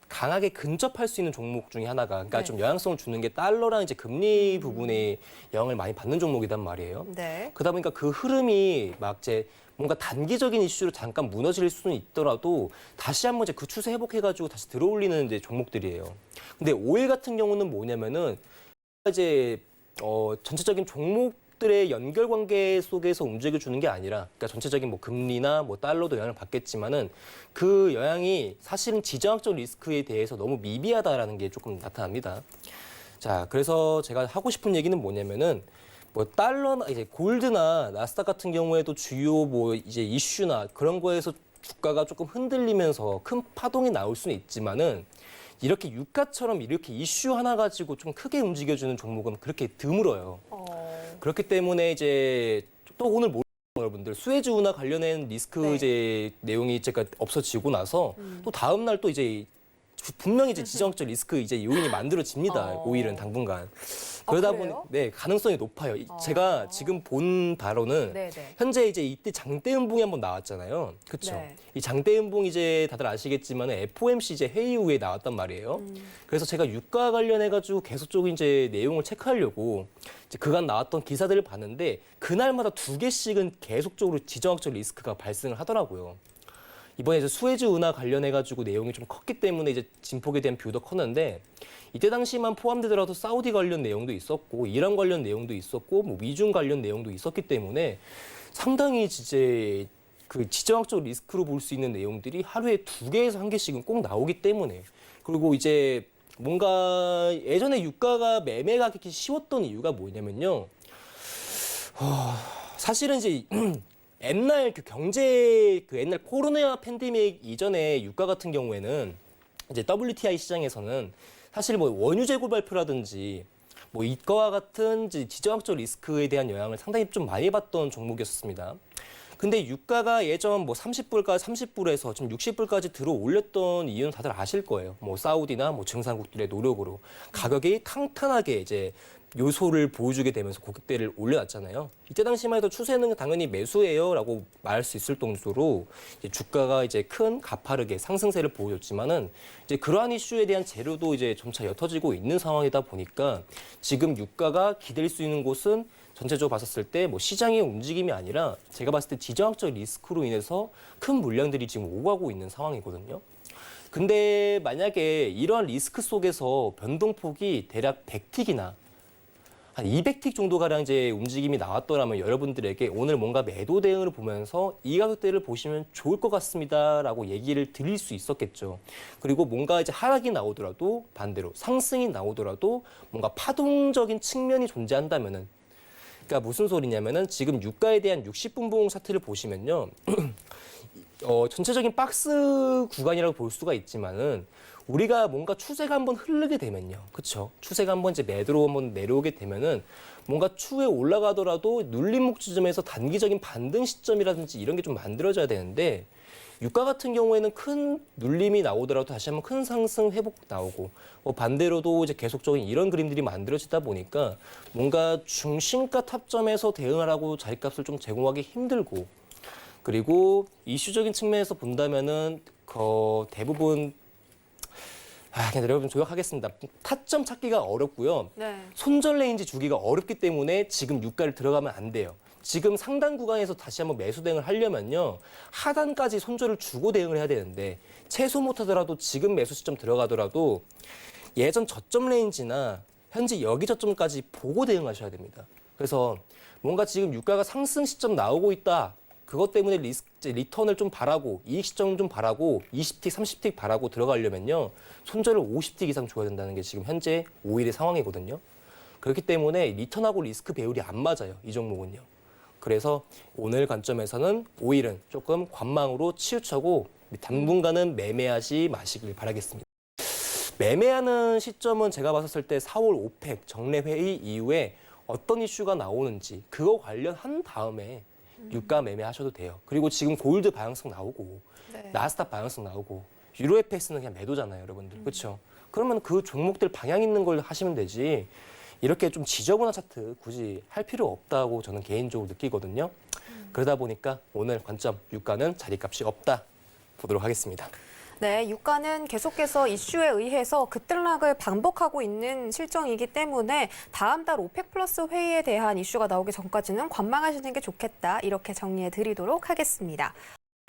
강하게 근접할 수 있는 종목 중에 하나가, 그러니까 네. 좀 영향성을 주는 게 달러랑 이제 금리 부분에 영향을 많이 받는 종목이란 말이에요. 네. 그러다 보니까 그 흐름이 막 이제 뭔가 단기적인 이슈로 잠깐 무너질 수는 있더라도 다시 한번 이제 그 추세 회복해가지고 다시 들어올리는 이제 종목들이에요. 근데 오일 같은 경우는 뭐냐면은 이제 전체적인 종목들의 연결관계 속에서 움직여주는 게 아니라, 그러니까 전체적인 뭐 금리나 뭐 달러도 영향을 받겠지만은 그 영향이 사실은 지정학적 리스크에 대해서 너무 미비하다라는 게 조금 나타납니다. 자, 그래서 제가 하고 싶은 얘기는 뭐냐면은 뭐 달러나 이제 골드나 나스닥 같은 경우에도 주요 뭐 이제 이슈나 그런 거에서 주가가 조금 흔들리면서 큰 파동이 나올 수는 있지만은 이렇게 유가처럼 이렇게 이슈 하나 가지고 좀 크게 움직여주는 종목은 그렇게 드물어요. 그렇기 때문에 이제 또 오늘 여러분들 수에즈 운하 관련된 리스크 네. 이제 내용이 제가 없어지고 나서 또 다음 날 또 이제 분명히 이제 지정학적 리스크 이제 요인이 만들어집니다. 오일은 당분간. 그러다 보니 그래요? 네, 가능성이 높아요. 제가 지금 본 바로는 네네. 현재 이제 이때 장대음봉이 한번 나왔잖아요. 그렇죠? 네. 이 장대음봉 이제 다들 아시겠지만 FOMC 이제 회의 후에 나왔단 말이에요. 그래서 제가 유가 관련해 가지고 계속적인 이제 내용을 체크하려고 이제 그간 나왔던 기사들을 봤는데 그날마다 2개씩은 계속적으로 지정학적 리스크가 발생을 하더라고요. 이번에 이제 수에즈 운하 관련해 가지고 내용이 좀 컸기 때문에 이제 진폭에 대한 뷰도 컸는데 이때 당시만 포함되더라도 사우디 관련 내용도 있었고 이란 관련 내용도 있었고 뭐 미중 관련 내용도 있었기 때문에 상당히 이제 그 지정학적 리스크로 볼 수 있는 내용들이 하루에 2개에서 1개씩은 꼭 나오기 때문에 그리고 이제 뭔가 예전에 유가가 매매가 그렇게 쉬웠던 이유가 뭐냐면요. 사실은 이제 옛날 그 경제 그 옛날 코로나 팬데믹 이전에 유가 같은 경우에는 이제 WTI 시장에서는 사실 뭐 원유 재고 발표라든지 뭐 이거와 같은 이제 지정학적 리스크에 대한 영향을 상당히 좀 많이 받던 종목이었습니다. 근데 유가가 예전 뭐 30불까지 30불에서 지금 60불까지 들어 올렸던 이유는 다들 아실 거예요. 뭐 사우디나 뭐 증산국들의 노력으로 가격이 탄탄하게 이제 요소를 보여주게 되면서 고객대를 올려놨잖아요. 이때 당시만 해도 추세는 당연히 매수예요라고 말할 수 있을 정도로 이제 주가가 이제 큰 가파르게 상승세를 보여줬지만은 이제 그러한 이슈에 대한 재료도 이제 점차 옅어지고 있는 상황이다 보니까 지금 유가가 기댈 수 있는 곳은 전체적으로 봤었을 때 뭐 시장의 움직임이 아니라 제가 봤을 때 지정학적 리스크로 인해서 큰 물량들이 지금 오가고 있는 상황이거든요. 근데 만약에 이러한 리스크 속에서 변동폭이 대략 100틱이나 한 200틱 정도가량 이제 움직임이 나왔더라면 여러분들에게 오늘 뭔가 매도 대응을 보면서 이 가격대를 보시면 좋을 것 같습니다라고 얘기를 드릴 수 있었겠죠. 그리고 뭔가 이제 하락이 나오더라도 반대로 상승이 나오더라도 뭔가 파동적인 측면이 존재한다면은 그러니까 무슨 소리냐면은 지금 유가에 대한 60분봉 차트를 보시면요. 전체적인 박스 구간이라고 볼 수가 있지만은 우리가 뭔가 추세가 한번 흐르게 되면요. 그렇죠? 추세가 한번 이제 매도로 한번 내려오게 되면은 뭔가 추후에 올라가더라도 눌림목 지점에서 단기적인 반등 시점이라든지 이런 게 좀 만들어져야 되는데 유가 같은 경우에는 큰 눌림이 나오더라도 다시 한번 큰 상승 회복 나오고 반대로도 이제 계속적인 이런 그림들이 만들어지다 보니까 뭔가 중심가 타점에서 대응하라고 자리값을 좀 제공하기 힘들고 그리고 이슈적인 측면에서 본다면은 대부분 그냥 여러분 조약하겠습니다. 타점 찾기가 어렵고요. 네. 손절 레인지 주기가 어렵기 때문에 지금 유가를 들어가면 안 돼요. 지금 상단 구간에서 다시 한번 매수 대응을 하려면요. 하단까지 손절을 주고 대응을 해야 되는데 최소 못하더라도 지금 매수 시점 들어가더라도 예전 저점 레인지나 현재 여기 저점까지 보고 대응하셔야 됩니다. 그래서 뭔가 지금 유가가 상승 시점 나오고 있다. 그것 때문에 리턴을 좀 바라고 이익 시점 좀 바라고 20틱, 30틱 바라고 들어가려면요. 손절을 50틱 이상 줘야 된다는 게 지금 현재 5일의 상황이거든요. 그렇기 때문에 리턴하고 리스크 배율이 안 맞아요. 이 종목은요. 그래서 오늘 관점에서는 5일은 조금 관망으로 치우쳐고 당분간은 매매하지 마시길 바라겠습니다. 매매하는 시점은 제가 봤을 때 4월 오펙 정례회의 이후에 어떤 이슈가 나오는지 그거 관련한 다음에 유가 매매하셔도 돼요. 그리고 지금 골드 방향성 나오고 네. 나스닥 방향성 나오고 유로 FX는 그냥 매도잖아요, 여러분들. 그렇죠? 그러면 그 종목들 방향 있는 걸 하시면 되지. 이렇게 좀 지저분한 차트 굳이 할 필요 없다고 저는 개인적으로 느끼거든요. 그러다 보니까 오늘 관점 유가는 자리값이 없다 보도록 하겠습니다. 네, 유가는 계속해서 이슈에 의해서 급등락을 반복하고 있는 실정이기 때문에 다음 달 오펙 플러스 회의에 대한 이슈가 나오기 전까지는 관망하시는 게 좋겠다. 이렇게 정리해 드리도록 하겠습니다.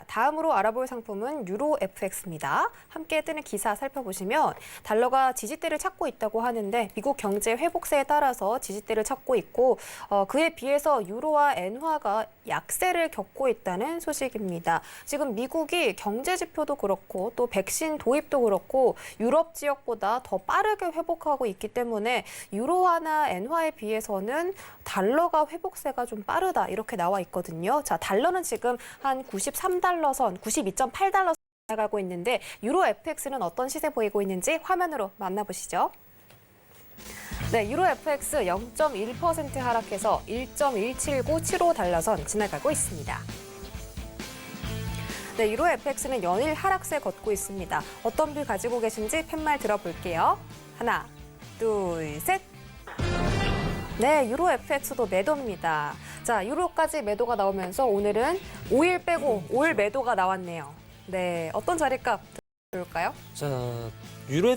다음으로 알아볼 상품은 유로 FX입니다. 함께 뜨는 기사 살펴보시면 달러가 지지대를 찾고 있다고 하는데 미국 경제 회복세에 따라서 지지대를 찾고 있고 그에 비해서 유로와 엔화가 약세를 겪고 있다는 소식입니다. 지금 미국이 경제 지표도 그렇고 또 백신 도입도 그렇고 유럽 지역보다 더 빠르게 회복하고 있기 때문에 유로화나 엔화에 비해서는 달러가 회복세가 좀 빠르다 이렇게 나와 있거든요. 자, 달러는 지금 한 93달러 선, 92.8달러 선 나가고 있는데 유로 FX는 어떤 시세 보이고 있는지 화면으로 만나보시죠. 네, 유로 FX 0.1% 하락해서 1.17975달러 선 지나가고 있습니다. 네, 유로 FX는 연일 하락세 걷고 있습니다. 어떤 빌 가지고 계신지 팻말 들어볼게요. 하나, 둘, 셋. 네, 유로 FX도 매도입니다. 자, 유로까지 매도가 나오면서 오늘은 5일 빼고 5일 매도가 나왔네요. 네, 어떤 자리값 들을까요? 자, 유로는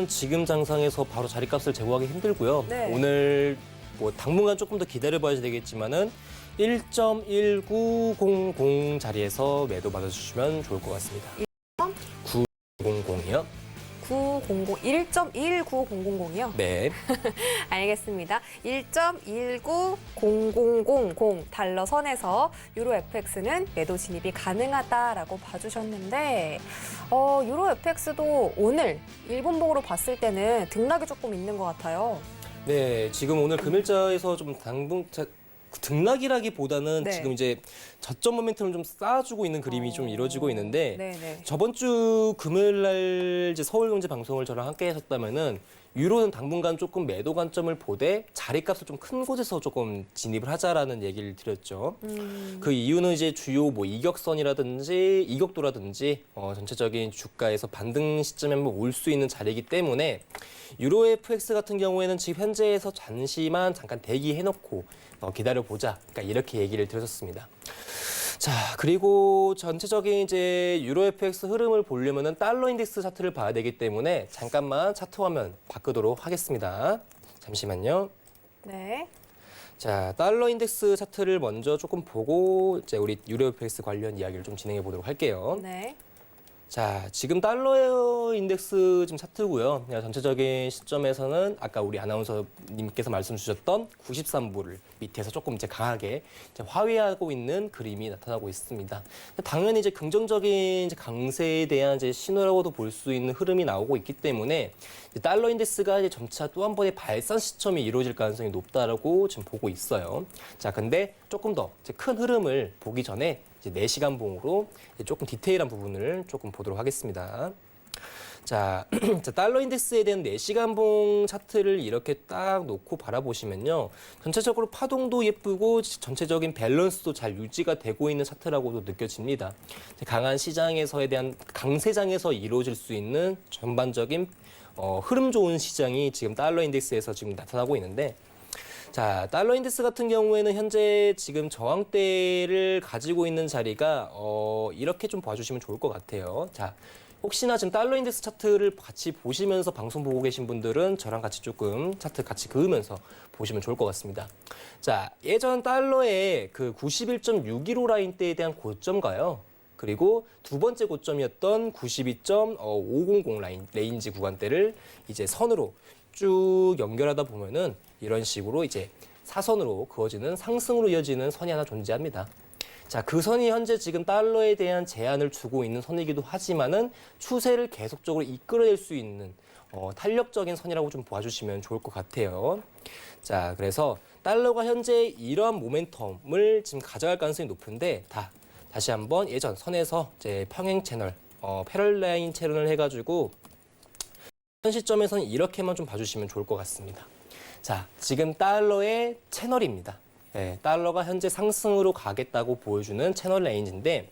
지금 장상에서 바로 자리값을 제고하기 힘들고요. 네. 오늘 뭐 당분간 조금 더 기다려봐야 되겠지만은 1.1900 자리에서 매도 받아주시면 좋을 것 같습니다. 900이요? 1.11900이요? 네. 알겠습니다. 1.19000 달러 선에서 유로 FX는 매도 진입이 가능하다라고 봐주셨는데 유로 FX도 오늘 일본봉으로 봤을 때는 등락이 조금 있는 것 같아요. 네, 지금 오늘 금일자에서 좀 등락이라기보다는 네. 지금 이제 저점 모멘텀을 좀 쌓아주고 있는 그림이 좀 이루어지고 있는데 네네. 저번 주 금요일 날 이제 서울경제 방송을 저랑 함께 하셨다면은 유로는 당분간 조금 매도 관점을 보되 자리값을 좀 큰 곳에서 조금 진입을 하자라는 얘기를 드렸죠. 그 이유는 이제 주요 뭐 이격선이라든지 이격도라든지 전체적인 주가에서 반등 시점에 한번 올 수 있는 자리이기 때문에 유로 FX 같은 경우에는 지금 현재에서 잠깐 대기해놓고 기다려보자. 그러니까 이렇게 얘기를 드렸었습니다. 자, 그리고 전체적인 이제 유로 FX 흐름을 보려면은 달러 인덱스 차트를 봐야 되기 때문에 잠깐만 차트 화면 바꾸도록 하겠습니다. 잠시만요. 네. 자, 달러 인덱스 차트를 먼저 조금 보고 이제 우리 유로 FX 관련 이야기를 좀 진행해 보도록 할게요. 네. 자, 지금 달러 인덱스 지금 차트고요. 전체적인 시점에서는 아까 우리 아나운서님께서 말씀 주셨던 93부를 밑에서 조금 이제 강하게 이제 화위하고 있는 그림이 나타나고 있습니다. 당연히 이제 긍정적인 이제 강세에 대한 이제 신호라고도 볼 수 있는 흐름이 나오고 있기 때문에 달러 인덱스가 이제 점차 또 한 번의 발산 시점이 이루어질 가능성이 높다라고 지금 보고 있어요. 자, 근데 조금 더 큰 흐름을 보기 전에 이제 4시간 봉으로 조금 디테일한 부분을 조금 보도록 하겠습니다. 자, 달러 인덱스에 대한 4시간 봉 차트를 이렇게 딱 놓고 바라보시면요. 전체적으로 파동도 예쁘고 전체적인 밸런스도 잘 유지가 되고 있는 차트라고도 느껴집니다. 강한 시장에서에 대한 강세장에서 이루어질 수 있는 전반적인 흐름 좋은 시장이 지금 달러 인덱스에서 지금 나타나고 있는데 자, 달러 인덱스 같은 경우에는 현재 지금 저항대를 가지고 있는 자리가 이렇게 좀 봐주시면 좋을 것 같아요. 자, 혹시나 지금 달러 인덱스 차트를 같이 보시면서 방송 보고 계신 분들은 저랑 같이 조금 차트 같이 그으면서 보시면 좋을 것 같습니다. 자, 예전 달러의 그 91.615 라인대에 대한 고점가요. 그리고 두 번째 고점이었던 92.500 레인지 구간대를 이제 선으로 쭉 연결하다 보면은 이런 식으로 이제 사선으로 그어지는 상승으로 이어지는 선이 하나 존재합니다. 자, 그 선이 현재 지금 달러에 대한 제한을 주고 있는 선이기도 하지만은 추세를 계속적으로 이끌어낼 수 있는 탄력적인 선이라고 좀 봐주시면 좋을 것 같아요. 자, 그래서 달러가 현재 이러한 모멘텀을 지금 가져갈 가능성이 높은데 다시 한번 예전 선에서 이제 평행 채널, 패럴라인 채널을 해가지고 현 시점에서는 이렇게만 좀 봐주시면 좋을 것 같습니다. 자, 지금 달러의 채널입니다. 네, 달러가 현재 상승으로 가겠다고 보여주는 채널 레인지인데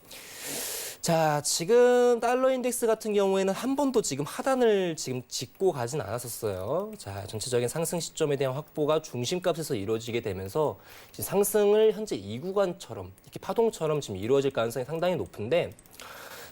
자, 지금 달러 인덱스 같은 경우에는 한 번도 지금 하단을 지금 짚고 가진 않았었어요. 자, 전체적인 상승 시점에 대한 확보가 중심값에서 이루어지게 되면서 지금 상승을 현재 이 구간처럼 이렇게 파동처럼 지금 이루어질 가능성이 상당히 높은데,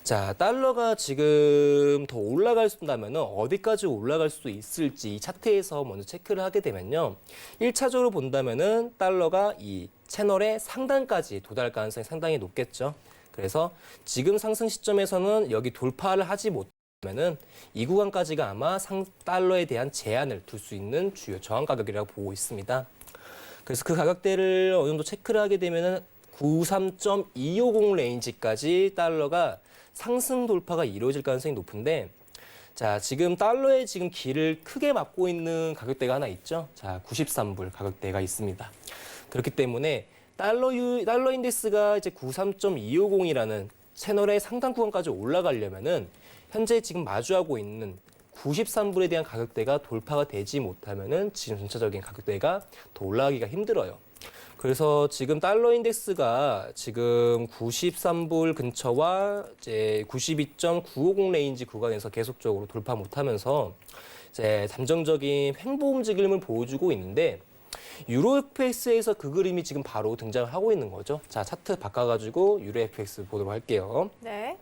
자, 달러가 지금 더 올라갈 수 있다면 어디까지 올라갈 수 있을지 이 차트에서 먼저 체크를 하게 되면요. 1차적으로 본다면은 달러가 이 채널의 상단까지 도달 가능성이 상당히 높겠죠. 그래서 지금 상승 시점에서는 여기 돌파를 하지 못하면은 이 구간까지가 아마 달러에 대한 제한을 둘 수 있는 주요 저항 가격이라고 보고 있습니다. 그래서 그 가격대를 어느 정도 체크를 하게 되면은 93.250 레인지까지 달러가 상승 돌파가 이루어질 가능성이 높은데, 자, 지금 달러의 지금 길을 크게 막고 있는 가격대가 하나 있죠. 자, 93불 가격대가 있습니다. 그렇기 때문에 달러 인덱스가 이제 93.250이라는 채널의 상단 구간까지 올라가려면은 현재 지금 마주하고 있는 93불에 대한 가격대가 돌파가 되지 못하면은 지금 전체적인 가격대가 더 올라가기가 힘들어요. 그래서 지금 달러 인덱스가 지금 93불 근처와 이제 92.950 레인지 구간에서 계속적으로 돌파 못하면서 이제 잠정적인 횡보 움직임을 보여주고 있는데, 유로 FX에서 그 그림이 지금 바로 등장을 하고 있는 거죠. 자, 차트 바꿔가지고 유로 FX 보도록 할게요. 네.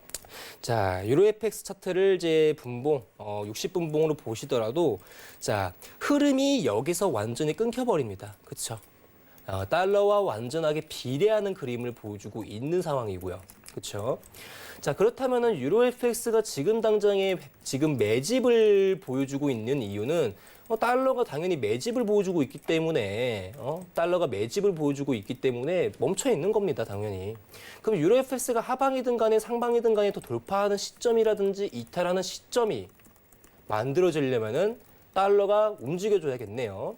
자, 유로 FX 차트를 이제 분봉, 60분봉으로 보시더라도, 자, 흐름이 여기서 완전히 끊겨버립니다. 그렇죠? 달러와 완전하게 비례하는 그림을 보여주고 있는 상황이고요. 그렇죠? 자, 그렇다면은 유로 FX가 지금 당장에 지금 매집을 보여주고 있는 이유는 달러가 당연히 매집을 보여주고 있기 때문에 달러가 매집을 보여주고 있기 때문에 멈춰 있는 겁니다, 당연히. 그럼 유로 FX가 하방이든 간에 상방이든 간에 더 돌파하는 시점이라든지 이탈하는 시점이 만들어지려면은 달러가 움직여줘야겠네요.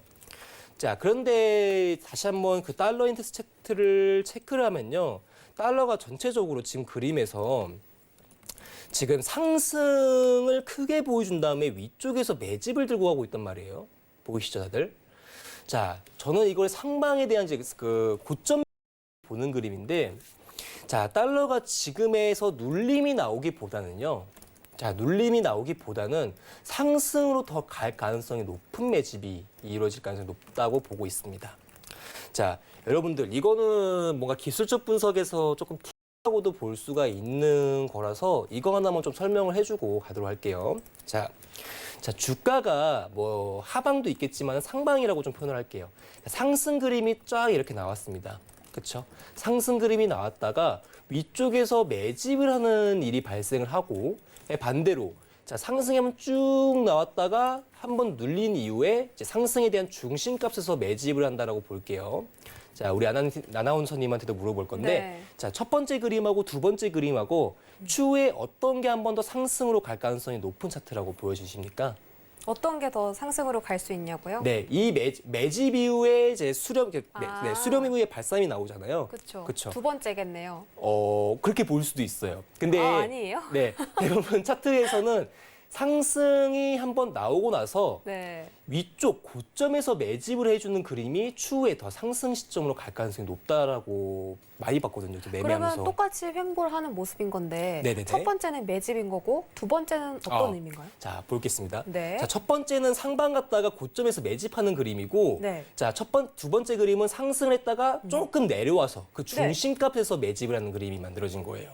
자, 그런데 다시 한번 그 달러 인덱스 차트를 체크를 하면요. 달러가 전체적으로 지금 그림에서 지금 상승을 크게 보여준 다음에 위쪽에서 매집을 들고 가고 있단 말이에요. 보이시죠, 다들? 자, 저는 이걸 상방에 대한 이제 그 고점 보는 그림인데, 자, 달러가 지금에서 눌림이 나오기보다는요. 자, 눌림이 나오기보다는 상승으로 더 갈 가능성이 높은 매집이 이루어질 가능성이 높다고 보고 있습니다. 자, 여러분들 이거는 뭔가 기술적 분석에서 조금 하고도 볼 수가 있는 거라서 이거 하나만 좀 설명을 해주고 가도록 할게요. 자, 주가가 뭐 하방도 있겠지만 상방이라고 좀 표현을 할게요. 상승 그림이 쫙 이렇게 나왔습니다. 그렇죠? 상승 그림이 나왔다가 위쪽에서 매집을 하는 일이 발생을 하고, 반대로 자, 상승이 한번 쭉 나왔다가 한번 눌린 이후에 이제 상승에 대한 중심값에서 매집을 한다라고 볼게요. 자, 우리 아나운서님한테도 물어볼 건데, 네. 자, 첫 번째 그림하고 두 번째 그림하고 추후에 어떤 게 한 번 더 상승으로 갈 가능성이 높은 차트라고 보여지십니까? 어떤 게 더 상승으로 갈 수 있냐고요? 네, 이 매집 이후에 이제 수렴 이후에 발산이 나오잖아요. 그렇죠. 그쵸. 두 번째겠네요. 그렇게 볼 수도 있어요. 근데 아니에요? 네, 대부분 차트에서는 상승이 한번 나오고 나서 네. 위쪽 고점에서 매집을 해주는 그림이 추후에 더 상승 시점으로 갈 가능성이 높다라고 많이 봤거든요. 매매하면서. 그러면 똑같이 횡보를 하는 모습인 건데 네네네. 첫 번째는 매집인 거고 두 번째는 어떤 의미인가요? 자, 보겠습니다. 네. 자, 첫 번째는 상방 갔다가 고점에서 매집하는 그림이고, 네. 자, 두 번째 그림은 상승을 했다가 조금 내려와서 그 중심값에서 매집을 하는 그림이 만들어진 거예요.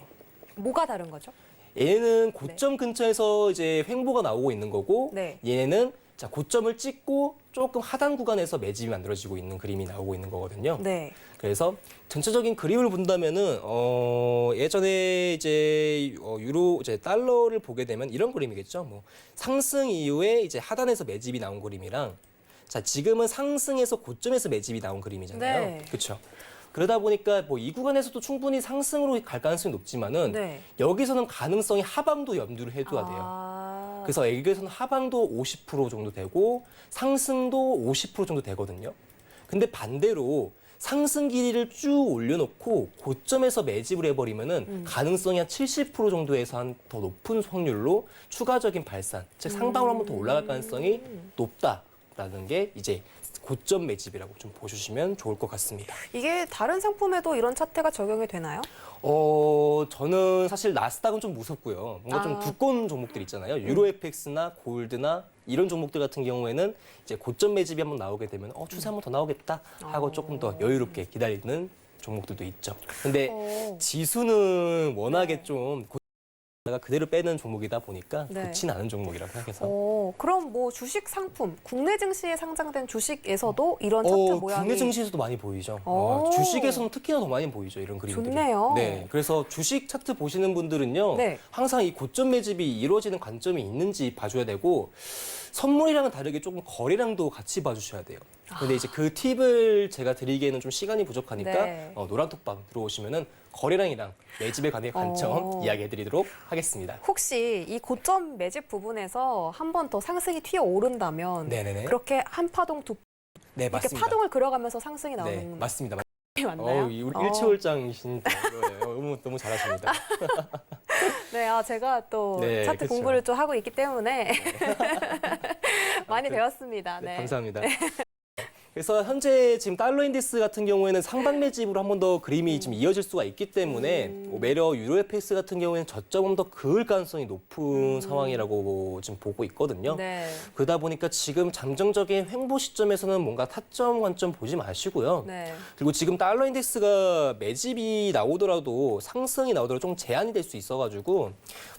뭐가 다른 거죠? 얘는 고점 근처에서 이제 횡보가 나오고 있는 거고, 네. 얘는 자, 고점을 찍고 조금 하단 구간에서 매집이 만들어지고 있는 그림이 나오고 있는 거거든요. 네. 그래서 전체적인 그림을 본다면은 예전에 이제 이제 달러를 보게 되면 이런 그림이겠죠. 뭐 상승 이후에 이제 하단에서 매집이 나온 그림이랑, 자, 지금은 상승에서 고점에서 매집이 나온 그림이잖아요. 네. 그렇죠. 그러다 보니까 뭐 이 구간에서도 충분히 상승으로 갈 가능성이 높지만은 네. 여기서는 가능성이 하방도 염두를 해둬야 돼요. 그래서 여기서는 하방도 50% 정도 되고 상승도 50% 정도 되거든요. 근데 반대로 상승 길이를 쭉 올려놓고 고점에서 매집을 해버리면은 가능성이 한 70% 정도에서 한 더 높은 확률로 추가적인 발산, 즉 상방으로 한번 더 올라갈 가능성이 높다라는 게 이제 고점 매집이라고 좀 보시면 좋을 것 같습니다. 이게 다른 상품에도 이런 차트가 적용이 되나요? 저는 사실 나스닥은 좀 무섭고요. 뭔가 좀 아. 두꺼운 종목들 있잖아요. 유로 FX나 골드나 이런 종목들 같은 경우에는 이제 고점 매집이 한번 나오게 되면 추세 한번 더 나오겠다 하고 조금 더 여유롭게 기다리는 종목들도 있죠. 근데 지수는 워낙에 좀 내가 그대로 빼는 종목이다 보니까 네. 좋진 않은 종목이라고 생각해서. 그럼 뭐 주식 상품, 국내 증시에 상장된 주식에서도 이런 차트 모양이 국내 증시에서도 많이 보이죠. 오. 주식에서는 특히나 더 많이 보이죠, 이런 그림들이. 좋네요. 네, 그래서 주식 차트 보시는 분들은요, 네. 항상 이 고점 매집이 이루어지는 관점이 있는지 봐줘야 되고, 선물이랑은 다르게 조금 거래량도 같이 봐주셔야 돼요. 근데 이제 그 팁을 제가 드리기에는 좀 시간이 부족하니까 네. 노란톡방 들어오시면은 거래량이랑 매집에 관한 관점 이야기해드리도록 하겠습니다. 혹시 이 고점 매집 부분에서 한 번 더 상승이 튀어 오른다면 네네네. 그렇게 한 파동 두 네, 이렇게 맞습니다. 파동을 그려가면서 상승이 네, 나오는 맞습니다. 게 맞나요? 우리 일치월장이신 거예요. 너무 잘하십니다. 네, 제가 또 네, 차트 그쵸. 공부를 좀 하고 있기 때문에 많이 배웠습니다. 네, 네. 감사합니다. 그래서 현재 지금 달러 인덱스 같은 경우에는 상방 매집으로 한 번 더 그림이 좀 이어질 수가 있기 때문에 오히려 유로 FX 같은 경우에는 저점은 더 그을 가능성이 높은 상황이라고 지금 보고 있거든요. 네. 그러다 보니까 지금 잠정적인 횡보 시점에서는 뭔가 타점 관점 보지 마시고요. 네. 그리고 지금 달러 인덱스가 매집이 나오더라도 상승이 나오더라도 좀 제한이 될 수 있어가지고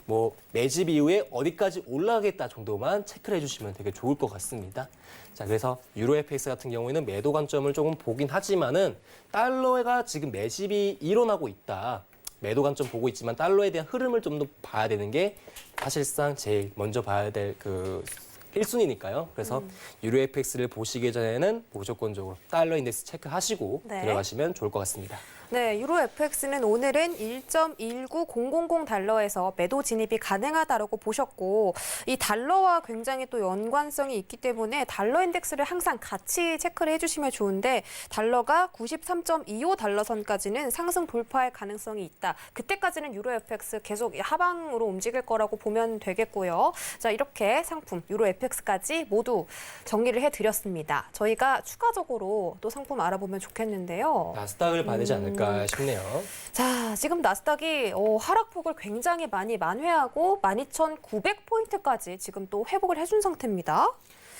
뭐 매집 이후에 어디까지 올라가겠다 정도만 체크를 해주시면 되게 좋을 것 같습니다. 자, 그래서 유로 FX 같은 경우에는 매도 관점을 조금 보긴 하지만은 달러가 지금 매집이 일어나고 있다. 매도 관점 보고 있지만 달러에 대한 흐름을 좀 더 봐야 되는 게 사실상 제일 먼저 봐야 될 그 1순위니까요. 그래서 유로 FX를 보시기 전에는 무조건적으로 달러 인덱스 체크하시고 네. 들어가시면 좋을 것 같습니다. 네, 유로 FX는 오늘은 1.19000 달러에서 매도 진입이 가능하다라고 보셨고 이 달러와 굉장히 또 연관성이 있기 때문에 달러 인덱스를 항상 같이 체크를 해주시면 좋은데 달러가 93.25 달러 선까지는 상승 돌파할 가능성이 있다. 그때까지는 유로 FX 계속 하방으로 움직일 거라고 보면 되겠고요. 자, 이렇게 상품 유로 FX까지 모두 정리를 해드렸습니다. 저희가 추가적으로 또 상품 알아보면 좋겠는데요. 나스닥을 봐야 되지 않을까 싶네요. 자, 지금 나스닥이 하락폭을 굉장히 많이 만회하고 12,900포인트까지 지금 또 회복을 해준 상태입니다.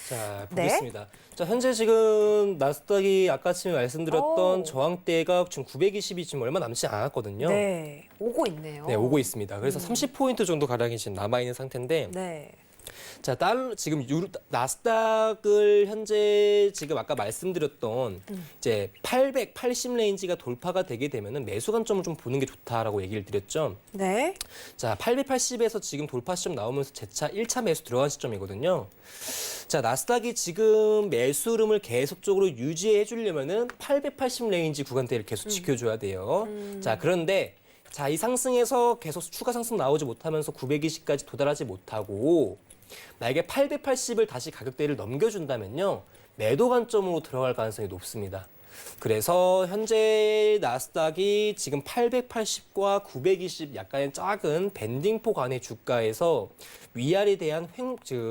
자, 네. 보겠습니다. 자, 현재 지금 나스닥이 아까 아침에 말씀드렸던 저항대가 지금 920이 지금 얼마 남지 않았거든요. 네, 오고 있네요. 네, 오고 있습니다. 그래서 30포인트 정도 가량이 지금 남아있는 상태인데, 네. 자, 지금 나스닥을 현재 지금 아까 말씀드렸던 이제 880 레인지가 돌파가 되게 되면은 매수 관점을 좀 보는 게 좋다라고 얘기를 드렸죠. 네. 자, 880에서 지금 돌파 시점 나오면서 재차 1차 매수 들어간 시점이거든요. 자, 나스닥이 지금 매수 흐름을 계속적으로 유지해 주려면은 880 레인지 구간대를 계속 지켜줘야 돼요. 자, 그런데 자, 이 상승에서 계속 추가 상승 나오지 못하면서 920까지 도달하지 못하고 만약에 880을 다시 가격대를 넘겨준다면요. 매도 관점으로 들어갈 가능성이 높습니다. 그래서 현재 나스닥이 지금 880과 920 약간의 작은 밴딩폭 안의 주가에서 위아래에 대한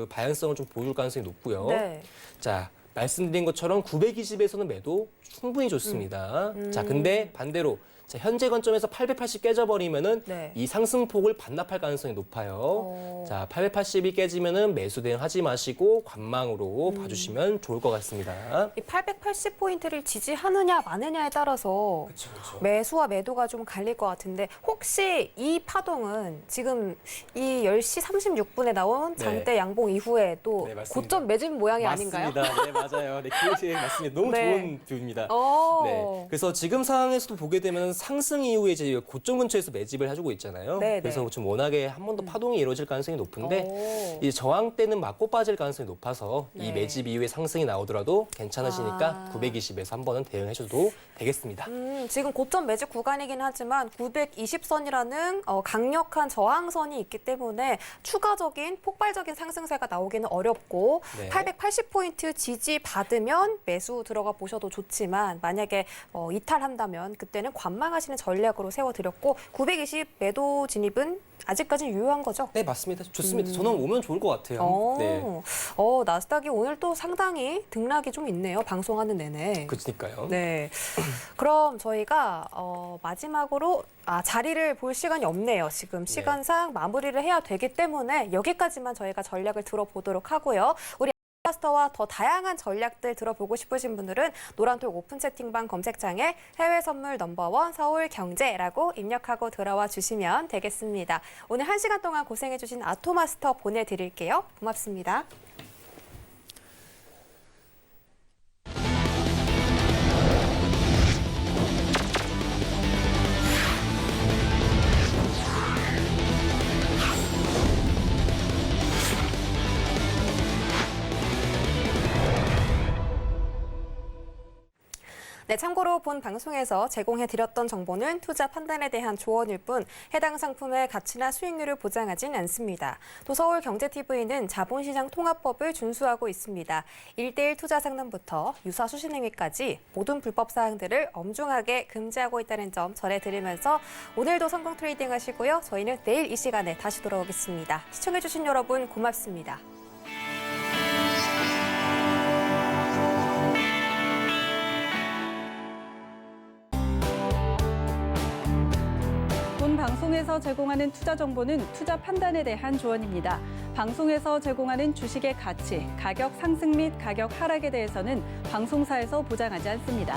방향성을 좀 보여줄 가능성이 높고요. 네. 자, 말씀드린 것처럼 920에서는 매도 충분히 좋습니다. 자, 근데 반대로 자, 현재 관점에서 880 깨져버리면은 네. 이 상승폭을 반납할 가능성이 높아요. 자, 880이 깨지면은 매수 대응하지 마시고 관망으로 봐주시면 좋을 것 같습니다. 이 880포인트를 지지하느냐 마느냐에 따라서 그렇죠. 매수와 매도가 좀 갈릴 것 같은데 혹시 이 파동은 지금 이 10시 36분에 나온 네. 장대 양봉 이후에 또 네, 맞습니다. 고점 매집 모양이 아닌가요? 맞습니다. 네, 맞아요. 네, 그것이 맞습니다. 너무 네. 좋은 뷰입니다. 오. 네. 그래서 지금 상황에서도 보게 되면 상승 이후에 이제 고점 근처에서 매집을 해주고 있잖아요. 네, 그래서 네. 좀 워낙에 한 번 더 파동이 이루어질 가능성이 높은데 오. 이 저항 때는 맞고 빠질 가능성이 높아서 네. 이 매집 이후에 상승이 나오더라도 괜찮으시니까 아. 920에서 한 번은 대응해줘도 되겠습니다. 지금 고점 매집 구간이긴 하지만 920선이라는 강력한 저항선이 있기 때문에 추가적인 폭발적인 상승세가 나오기는 어렵고 네. 880포인트 지지 받으면 매수 들어가 보셔도 좋지만 만약에 이탈한다면 그때는 관망 관망하시는 전략으로 세워드렸고 920 매도 진입은 아직까지 유효한 거죠? 네, 맞습니다. 좋습니다. 저는 오면 좋을 것 같아요. 네. 나스닥이 오늘 또 상당히 등락이 좀 있네요. 방송하는 내내. 그러니까요. 네. 그럼 저희가 마지막으로 자리를 볼 시간이 없네요. 지금 시간상 마무리를 해야 되기 때문에 여기까지만 저희가 전략을 들어보도록 하고요. 우리 마스터와 더 다양한 전략들 들어보고 싶으신 분들은 노란톡 오픈 채팅방 검색창에 해외 선물 넘버원 서울 경제라고 입력하고 들어와 주시면 되겠습니다. 오늘 1시간 동안 고생해주신 아토마스터 보내드릴게요. 고맙습니다. 네, 참고로 본 방송에서 제공해드렸던 정보는 투자 판단에 대한 조언일 뿐 해당 상품의 가치나 수익률을 보장하진 않습니다. 또 서울경제TV는 자본시장 통합법을 준수하고 있습니다. 1:1 투자 상담부터 유사 수신행위까지 모든 불법 사항들을 엄중하게 금지하고 있다는 점 전해드리면서 오늘도 성공 트레이딩 하시고요. 저희는 내일 이 시간에 다시 돌아오겠습니다. 시청해주신 여러분 고맙습니다. 본 방송에서 제공하는 투자 정보는 투자 판단에 대한 조언입니다. 방송에서 제공하는 주식의 가치, 가격 상승 및 가격 하락에 대해서는 방송사에서 보장하지 않습니다.